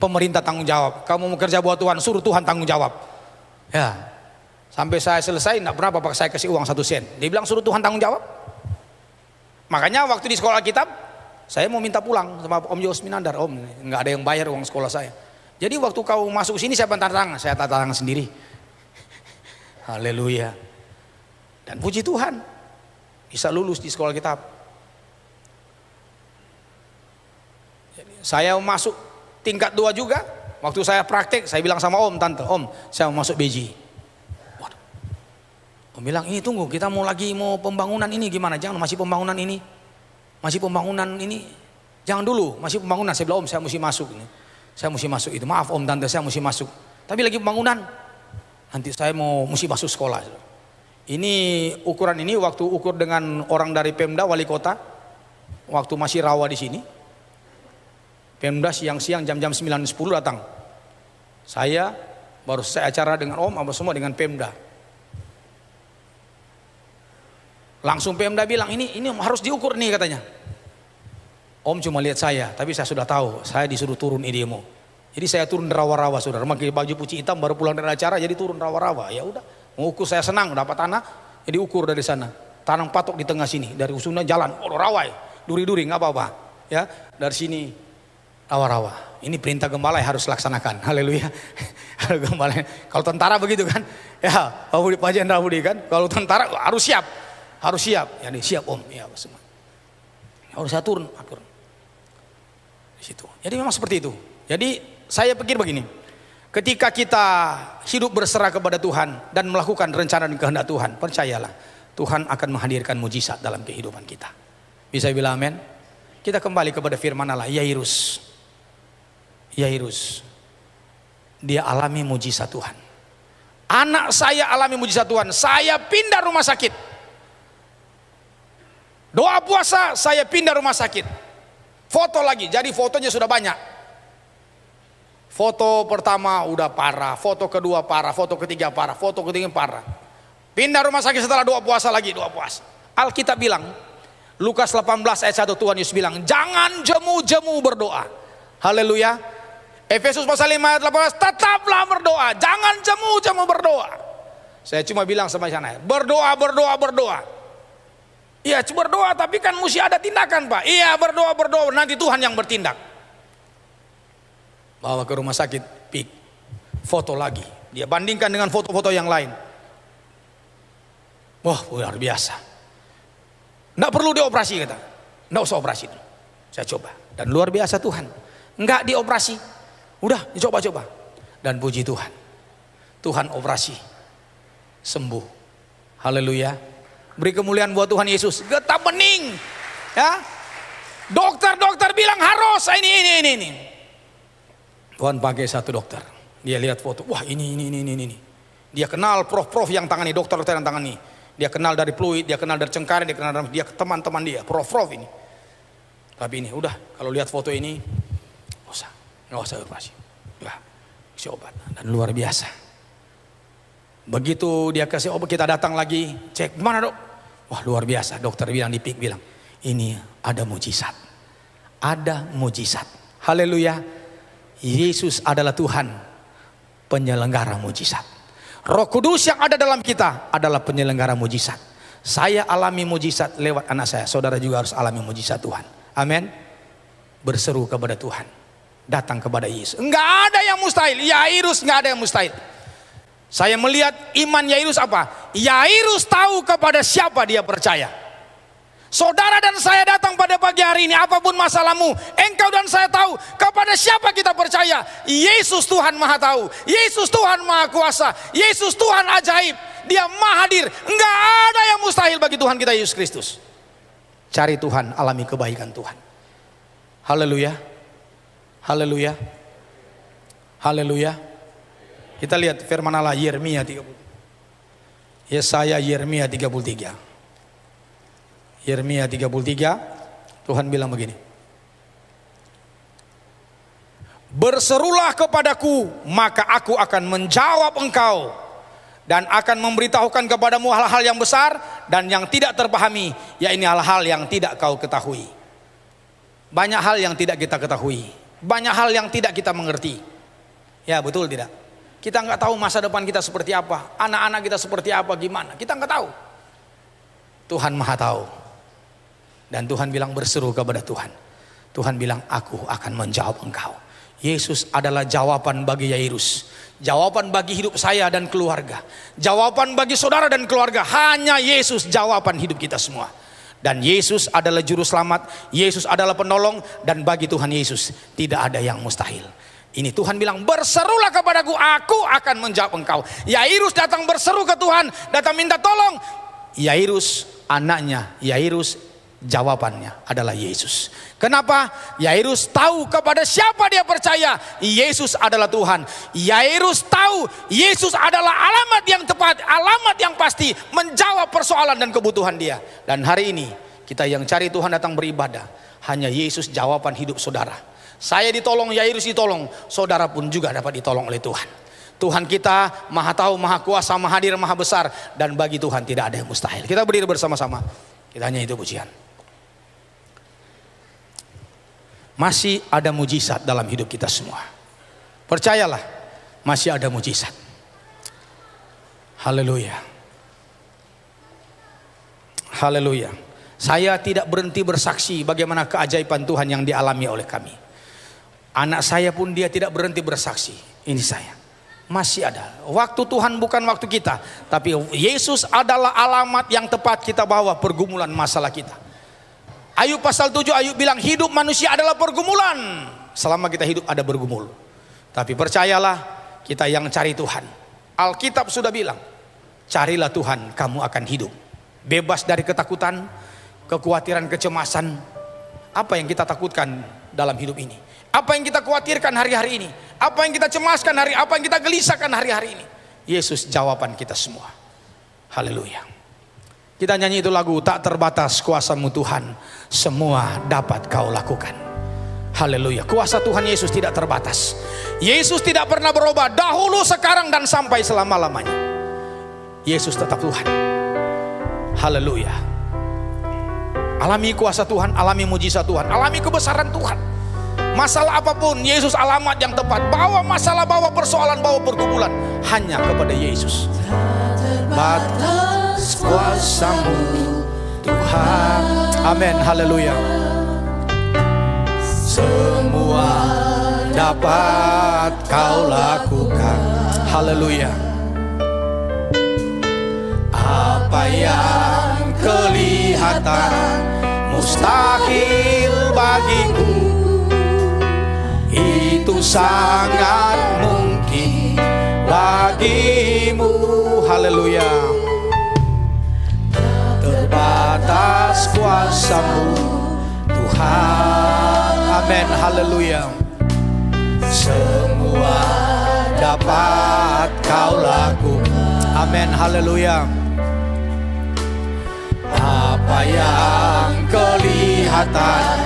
pemerintah tanggung jawab. Kamu mau kerja buat Tuhan, suruh Tuhan tanggung jawab. Ya, sampai saya selesai, tidak pernah papa saya kasih uang 1 sen. Dia bilang suruh Tuhan tanggung jawab. Makanya waktu di sekolah Alkitab, saya mau minta pulang sama Om Yos Minandar. Om, nggak ada yang bayar uang sekolah saya. Jadi waktu kau masuk sini saya tanda tangan, saya tanda tangan sendiri. Haleluya. Dan puji Tuhan, bisa lulus di sekolah Alkitab. Saya masuk tingkat 2 juga. Waktu saya praktek, saya bilang sama Om, Tante, Om, saya mau masuk BJ. Waduh. Om bilang, ini tunggu, kita mau pembangunan ini gimana? Jangan, masih pembangunan ini. Masih pembangunan ini. Jangan dulu, masih pembangunan. Saya bilang, Om, saya mesti masuk ini. Saya mesti masuk itu. Maaf Om, Tante, saya mesti masuk. Tapi lagi pembangunan. Nanti saya mesti masuk sekolah. Ini ukuran ini waktu ukur dengan orang dari Pemda, wali kota. Waktu masih rawa di sini. Pemda siang-siang jam-jam 9-10 datang. Saya baru selesai acara dengan Om, apa semua dengan Pemda. Langsung Pemda bilang ini harus diukur nih katanya. Om cuma lihat saya, tapi saya sudah tahu, saya disuruh turun demo. Jadi saya turun rawa-rawa, saudara. Pakai baju putih hitam, baru pulang dari acara, jadi turun rawa-rawa. Ya udah, mau ukur saya senang, dapat tanah, jadi ukur dari sana. Tanah patok di tengah sini, dari usunnya jalan, rawai, duri-duri, nggak apa-apa. Ya, dari sini rawa-rawa. Ini perintah gembala yang harus laksanakan. Haleluya. Gembala. Kalau tentara begitu kan, ya Pak Jenderal Budi kan, kalau tentara harus siap. Harus siap, ya siap Om, ya semua. Harus saya turun, akur. Di situ. Jadi memang seperti itu. Jadi saya pikir begini, ketika kita hidup berserah kepada Tuhan dan melakukan rencana dan kehendak Tuhan, percayalah Tuhan akan menghadirkan mujizat dalam kehidupan kita. Bisa bilang amin? Kita kembali kepada firman Allah, Yairus. Dia alami mujizat Tuhan. Anak saya alami mujizat Tuhan. Saya pindah rumah sakit. Doa puasa, saya pindah rumah sakit. Foto lagi, jadi fotonya sudah banyak. Foto pertama udah parah, foto kedua parah, foto ketiga parah, foto ketiga parah. Pindah rumah sakit setelah doa puasa lagi, doa puasa. Alkitab bilang, Lukas 18 ayat 1 Tuhan Yesus bilang, jangan jemu-jemu berdoa. Haleluya. Efesus pasal 5 ayat 18, tetaplah berdoa, jangan jemu-jemu berdoa. Saya cuma bilang sama sana, berdoa. Iya berdoa, tapi kan mesti ada tindakan Pak. Iya berdoa, nanti Tuhan yang bertindak. Bawa ke rumah sakit, pik, foto lagi. Dia bandingkan dengan foto-foto yang lain. Wah luar biasa. Nggak perlu dioperasi kata. Nggak usah operasi. Saya coba. Dan luar biasa Tuhan. Nggak dioperasi. Udah dicoba-coba. Dan puji Tuhan. Tuhan operasi. Sembuh. Haleluya. Beri kemuliaan buat Tuhan Yesus. Getah bening. Ya. Dokter bilang harus ini. Tuhan pakai satu dokter. Dia lihat foto. Wah ini. Dia kenal prof yang tangani, dokter yang tangani. Dia kenal dari fluid, dia kenal dari cengkareng, dia teman-teman dia, prof ini. Tapi ini udah, kalau lihat foto ini, nggak usah operasi. Udah, kasih obat. Dan luar biasa. Begitu dia kasih obat, kita datang lagi, cek gimana dok? Wah luar biasa, dokter bilang di PIK bilang, ini ada mujizat. Ada mujizat. Haleluya. Yesus adalah Tuhan, penyelenggara mujizat. Roh Kudus yang ada dalam kita adalah penyelenggara mujizat. Saya alami mujizat lewat anak saya. Saudara juga harus alami mujizat Tuhan. Amin. Berseru kepada Tuhan. Datang kepada Yesus. Enggak ada yang mustahil. Yairus enggak ada yang mustahil. Saya melihat iman Yairus apa? Yairus tahu kepada siapa dia percaya. Saudara dan saya datang pada pagi hari ini, apapun masalahmu, engkau dan saya tahu kepada siapa kita percaya. Yesus Tuhan Maha Tahu, Yesus Tuhan Maha Kuasa, Yesus Tuhan ajaib, Dia Maha Hadir. Enggak ada yang mustahil bagi Tuhan kita Yesus Kristus. Cari Tuhan, alami kebaikan Tuhan. Haleluya. Haleluya. Haleluya. Kita lihat firman Allah Yeremia 30. Yesaya Yeremia 33. Yeremia 33, Tuhan bilang begini. Berserulah kepadaku, maka aku akan menjawab engkau dan akan memberitahukan kepadamu hal-hal yang besar dan yang tidak terpahami, yaitu hal-hal yang tidak kau ketahui. Banyak hal yang tidak kita ketahui, banyak hal yang tidak kita mengerti. Ya betul tidak? Kita nggak tahu masa depan kita seperti apa, anak-anak kita seperti apa, gimana? Kita nggak tahu. Tuhan Maha Tahu. Dan Tuhan bilang berseru kepada Tuhan. Tuhan bilang aku akan menjawab engkau. Yesus adalah jawaban bagi Yairus. Jawaban bagi hidup saya dan keluarga. Jawaban bagi saudara dan keluarga. Hanya Yesus jawaban hidup kita semua. Dan Yesus adalah juru selamat. Yesus adalah penolong. Dan bagi Tuhan Yesus tidak ada yang mustahil. Ini Tuhan bilang berserulah kepadaku, aku akan menjawab engkau. Yairus datang berseru ke Tuhan, datang minta tolong. Yairus anaknya, Yairus jawabannya adalah Yesus. Kenapa? Yairus tahu kepada siapa dia percaya. Yesus adalah Tuhan. Yairus tahu Yesus adalah alamat yang tepat, alamat yang pasti menjawab persoalan dan kebutuhan dia. Dan hari ini kita yang cari Tuhan datang beribadah, hanya Yesus jawaban hidup saudara. Saya ditolong, Yairus ditolong, saudara pun juga dapat ditolong oleh Tuhan. Tuhan kita maha tahu, maha kuasa, maha hadir, maha besar. Dan bagi Tuhan tidak ada yang mustahil. Kita berdiri bersama-sama. Kita nyanyi itu pujian. Masih ada mujizat dalam hidup kita semua. Percayalah, masih ada mujizat. Haleluya. Haleluya. Saya tidak berhenti bersaksi bagaimana keajaiban Tuhan yang dialami oleh kami. Anak saya pun dia tidak berhenti bersaksi. Ini saya. Masih ada. Waktu Tuhan bukan waktu kita. Tapi Yesus adalah alamat yang tepat kita bawa pergumulan masalah kita. Ayub pasal 7, Ayub bilang hidup manusia adalah pergumulan. Selama kita hidup ada bergumul. Tapi percayalah, kita yang cari Tuhan. Alkitab sudah bilang, carilah Tuhan, kamu akan hidup. Bebas dari ketakutan, kekhawatiran, kecemasan. Apa yang kita takutkan dalam hidup ini? Apa yang kita khawatirkan hari-hari ini? Apa yang kita cemaskan apa yang kita gelisahkan hari-hari ini? Yesus jawaban kita semua. Haleluya. Kita nyanyi itu lagu, tak terbatas kuasa-Mu Tuhan, semua dapat Kau lakukan. Haleluya. Kuasa Tuhan Yesus tidak terbatas. Yesus tidak pernah berubah, dahulu, sekarang, dan sampai selama-lamanya. Yesus tetap Tuhan. Haleluya. Alami kuasa Tuhan, alami mujizat Tuhan, alami kebesaran Tuhan. Masalah apapun, Yesus alamat yang tepat. Bawa masalah, bawa persoalan, bawa pergumulan hanya kepada Yesus. Batas kuasa-Mu Tuhan. Amin. Haleluya. Semua dapat Kau lakukan. Haleluya. Apa yang kelihatan mustahil bagiku, itu sangat mungkin bagimu. Haleluya. Terbatas kuasa-Mu Tuhan. Amin. Haleluya. Semua dapat Kau lakukan. Amin. Haleluya. Apa yang kelihatan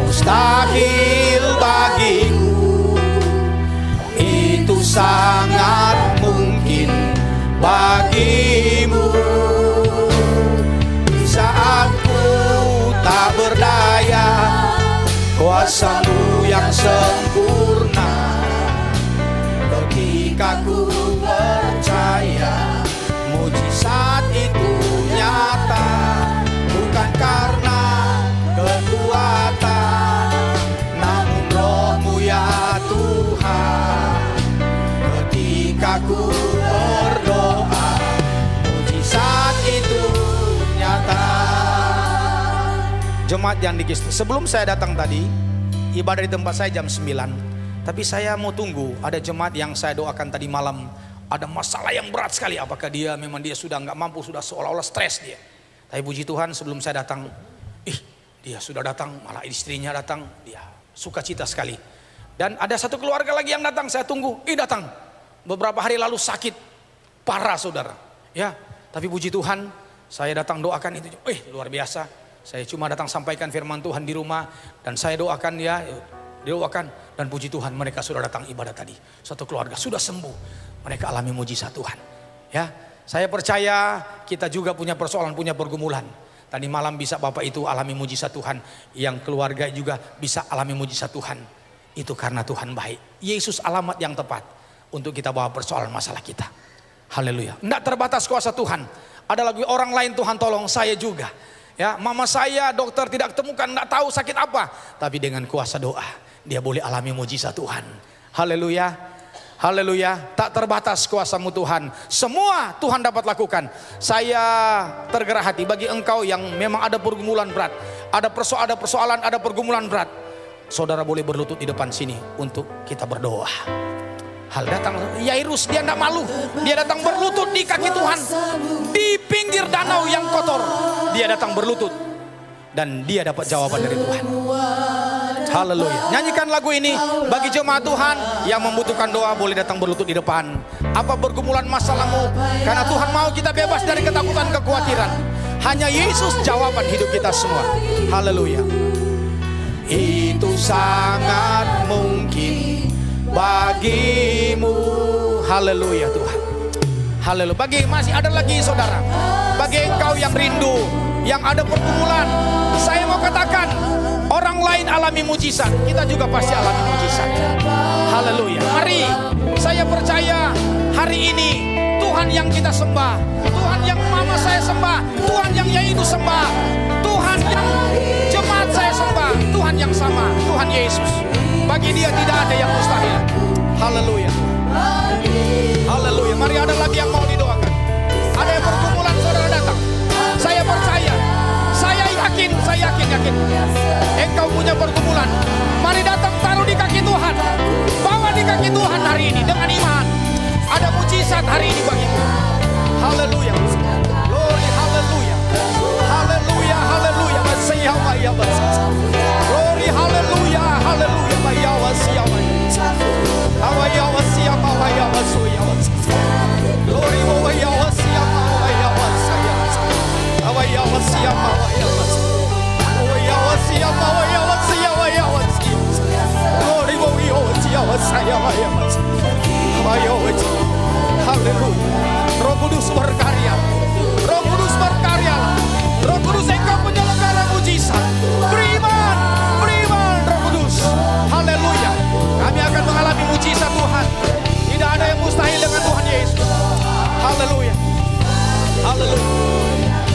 mustahil bagiku, itu sangat mungkin bagimu. Di saat ku tak berdaya, kuasa-Mu yang sempurna. Ketika ku percaya, mujizat itu nyata. Bukan karena kekuatan, namun Roh-Mu ya Tuhan. Ketika ku berdoa, mujizat itu nyata. Jemaat yang dikasih, sebelum saya datang tadi, ibadah di tempat saya jam 9. Tapi saya mau tunggu, ada jemaat yang saya doakan tadi malam, ada masalah yang berat sekali. Apakah memang dia sudah nggak mampu, sudah seolah-olah stres dia. Tapi puji Tuhan, sebelum saya datang, dia sudah datang, malah istrinya datang, dia sukacita sekali. Dan ada satu keluarga lagi yang datang, saya tunggu, datang. Beberapa hari lalu sakit parah saudara. Ya, tapi puji Tuhan, saya datang doakan itu, luar biasa. Saya cuma datang sampaikan firman Tuhan di rumah, dan saya doakan didoakan. Dan puji Tuhan, mereka sudah datang ibadah tadi. Satu keluarga sudah sembuh, mereka alami mujizat Tuhan. Ya. Saya percaya kita juga punya persoalan, punya pergumulan. Tadi malam bisa Bapak itu alami mujizat Tuhan. Yang keluarga juga bisa alami mujizat Tuhan. Itu karena Tuhan baik. Yesus alamat yang tepat untuk kita bawa persoalan masalah kita. Haleluya. Tidak terbatas kuasa Tuhan. Ada lagi orang lain Tuhan tolong, saya juga. Ya, mama saya dokter tidak ketemukan, tidak tahu sakit apa. Tapi dengan kuasa doa, dia boleh alami mujizat Tuhan. Haleluya. Haleluya, tak terbatas kuasa-Mu Tuhan. Semua Tuhan dapat lakukan. Saya tergerak hati bagi engkau yang memang ada pergumulan berat, ada persoalan, ada pergumulan berat. Saudara boleh berlutut di depan sini untuk kita berdoa. Hal datang Yairus, dia tidak malu. Dia datang berlutut di kaki Tuhan. Di pinggir danau yang kotor, dia datang berlutut. Dan dia dapat jawaban dari Tuhan. Haleluya. Nyanyikan lagu ini bagi jemaat Tuhan yang membutuhkan doa, boleh datang berlutut di depan. Apa pergumulan masalahmu? Karena Tuhan mau kita bebas dari ketakutan, kekhawatiran. Hanya Yesus jawaban hidup kita semua. Haleluya. Itu sangat mungkin bagimu. Haleluya Tuhan. Haleluya. Bagi masih ada lagi saudara, bagi engkau yang rindu, yang ada pergumulan, saya mau katakan, orang lain alami mujizat, kita juga pasti alami mujizat. Haleluya. Mari, saya percaya hari ini Tuhan yang kita sembah, Tuhan yang mama saya sembah, Tuhan yang Yai itu sembah, Tuhan yang jemaat saya sembah, Tuhan yang sama, Tuhan Yesus. Bagi Dia tidak ada yang mustahil. Haleluya. Haleluya. Mari, ada lagi yang mau didoakan. Ada yang pergumulan, saudara datang. Saya percaya, saya yakin. Engkau punya pergumulan. Mari datang, taruh di kaki Tuhan. Bawa di kaki Tuhan hari ini dengan iman. Ada mujizat hari ini bagimu. Haleluya. Glory, haleluya. Haleluya, haleluya. Glory, haleluya, haleluya. Roh Kudus berkarya. Roh Kudus berkaryalah. Roh Kudus, Engkau penyelenggara mujizat. Beriman Roh Kudus. Haleluya. Kami akan mengalami mujizat Tuhan. Tidak ada yang mustahil dengan Tuhan Yesus. Haleluya. Haleluya. Haleluya.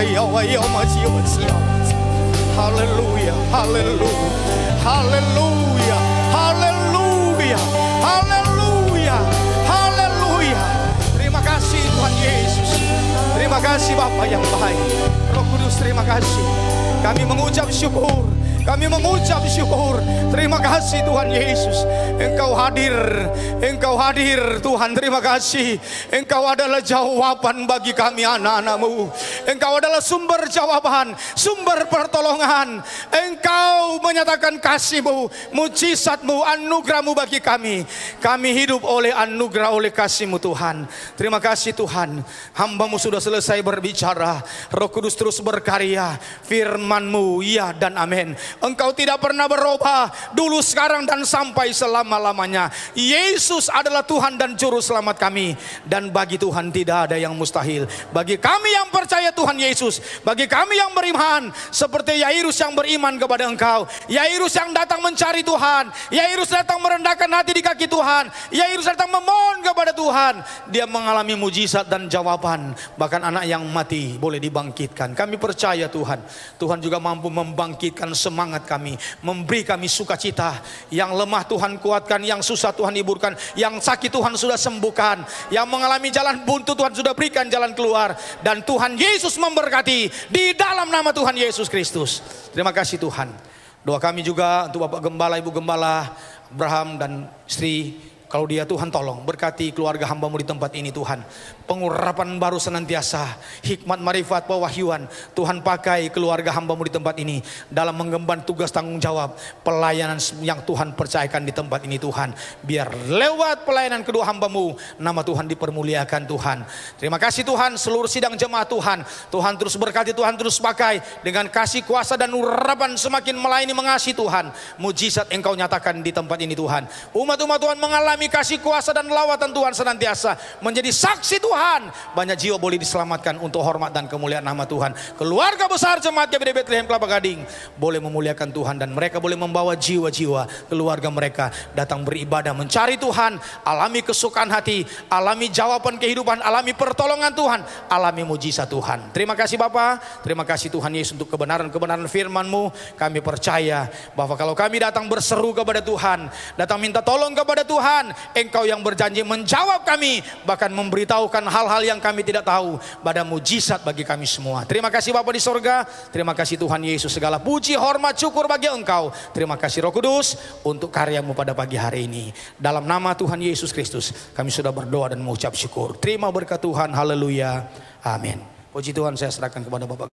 Haleluya, haleluya, haleluya, haleluya, haleluya, haleluya. Terima kasih Tuhan Yesus. Terima kasih Bapa yang baik. Roh Kudus terima kasih. Kami mengucap syukur. Kami mengucap syukur. Terima kasih Tuhan Yesus. Engkau hadir Tuhan, terima kasih. Engkau adalah jawaban bagi kami anak-anak-Mu. Engkau adalah sumber jawaban, sumber pertolongan. Engkau menyatakan kasih-Mu, mujizat-Mu, anugerah-Mu bagi kami. Kami hidup oleh anugerah, oleh kasih-Mu Tuhan. Terima kasih Tuhan. Hamba-Mu sudah selesai berbicara. Roh Kudus terus berkarya. Firman-Mu ya dan amin. Engkau tidak pernah berubah, dulu, sekarang, dan sampai selama-lamanya. Yesus adalah Tuhan dan Juru Selamat kami. Dan bagi Tuhan tidak ada yang mustahil. Bagi kami yang percaya Tuhan Yesus, bagi kami yang beriman, seperti Yairus yang beriman kepada Engkau, Yairus yang datang mencari Tuhan, Yairus datang merendahkan hati di kaki Tuhan, Yairus datang memohon kepada Tuhan. Dia mengalami mujizat dan jawaban. Bahkan anak yang mati boleh dibangkitkan. Kami percaya Tuhan, Tuhan juga mampu membangkitkan semangat kami, memberi kami sukacita. Yang lemah Tuhan kuatkan, yang susah Tuhan hiburkan, yang sakit Tuhan sudah sembuhkan, yang mengalami jalan buntu Tuhan sudah berikan jalan keluar. Dan Tuhan Yesus memberkati di dalam nama Tuhan Yesus Kristus. Terima kasih Tuhan. Doa kami juga untuk Bapak Gembala, Ibu Gembala Abraham dan istri Kalau dia Tuhan tolong berkati keluarga hamba-Mu di tempat ini Tuhan. Pengurapan baru senantiasa, hikmat, marifat, pewahyuan. Tuhan pakai keluarga hamba-Mu di tempat ini dalam mengemban tugas tanggung jawab pelayanan yang Tuhan percayakan di tempat ini Tuhan. Biar lewat pelayanan kedua hamba-Mu nama Tuhan dipermuliakan Tuhan. Terima kasih Tuhan, seluruh sidang jemaat Tuhan. Tuhan terus berkati, Tuhan terus pakai dengan kasih kuasa dan urapan semakin melayani mengasihi Tuhan. Mujizat Engkau nyatakan di tempat ini Tuhan. Umat-umat Tuhan mengalami kasih kuasa dan lawatan Tuhan senantiasa menjadi saksi Tuhan. Banyak jiwa boleh diselamatkan untuk hormat dan kemuliaan nama Tuhan. Keluarga besar jemaat GBD Bethlehem Kelapa Gading boleh memuliakan Tuhan, dan mereka boleh membawa jiwa-jiwa keluarga mereka datang beribadah mencari Tuhan, alami kesukaan hati, alami jawaban kehidupan, alami pertolongan Tuhan, alami mujizat Tuhan. Terima kasih Bapa, terima kasih Tuhan Yesus untuk kebenaran-kebenaran firman-Mu. Kami percaya bahwa kalau kami datang berseru kepada Tuhan, datang minta tolong kepada Tuhan, Engkau yang berjanji menjawab kami, bahkan memberitahukan hal-hal yang kami tidak tahu. Pada mujizat bagi kami semua. Terima kasih Bapa di sorga, terima kasih Tuhan Yesus, segala puji, hormat, syukur bagi Engkau. Terima kasih Roh Kudus untuk karya-Mu pada pagi hari ini. Dalam nama Tuhan Yesus Kristus kami sudah berdoa dan mengucap syukur. Terima berkat Tuhan, haleluya, amin. Puji Tuhan, saya serahkan kepada Bapak.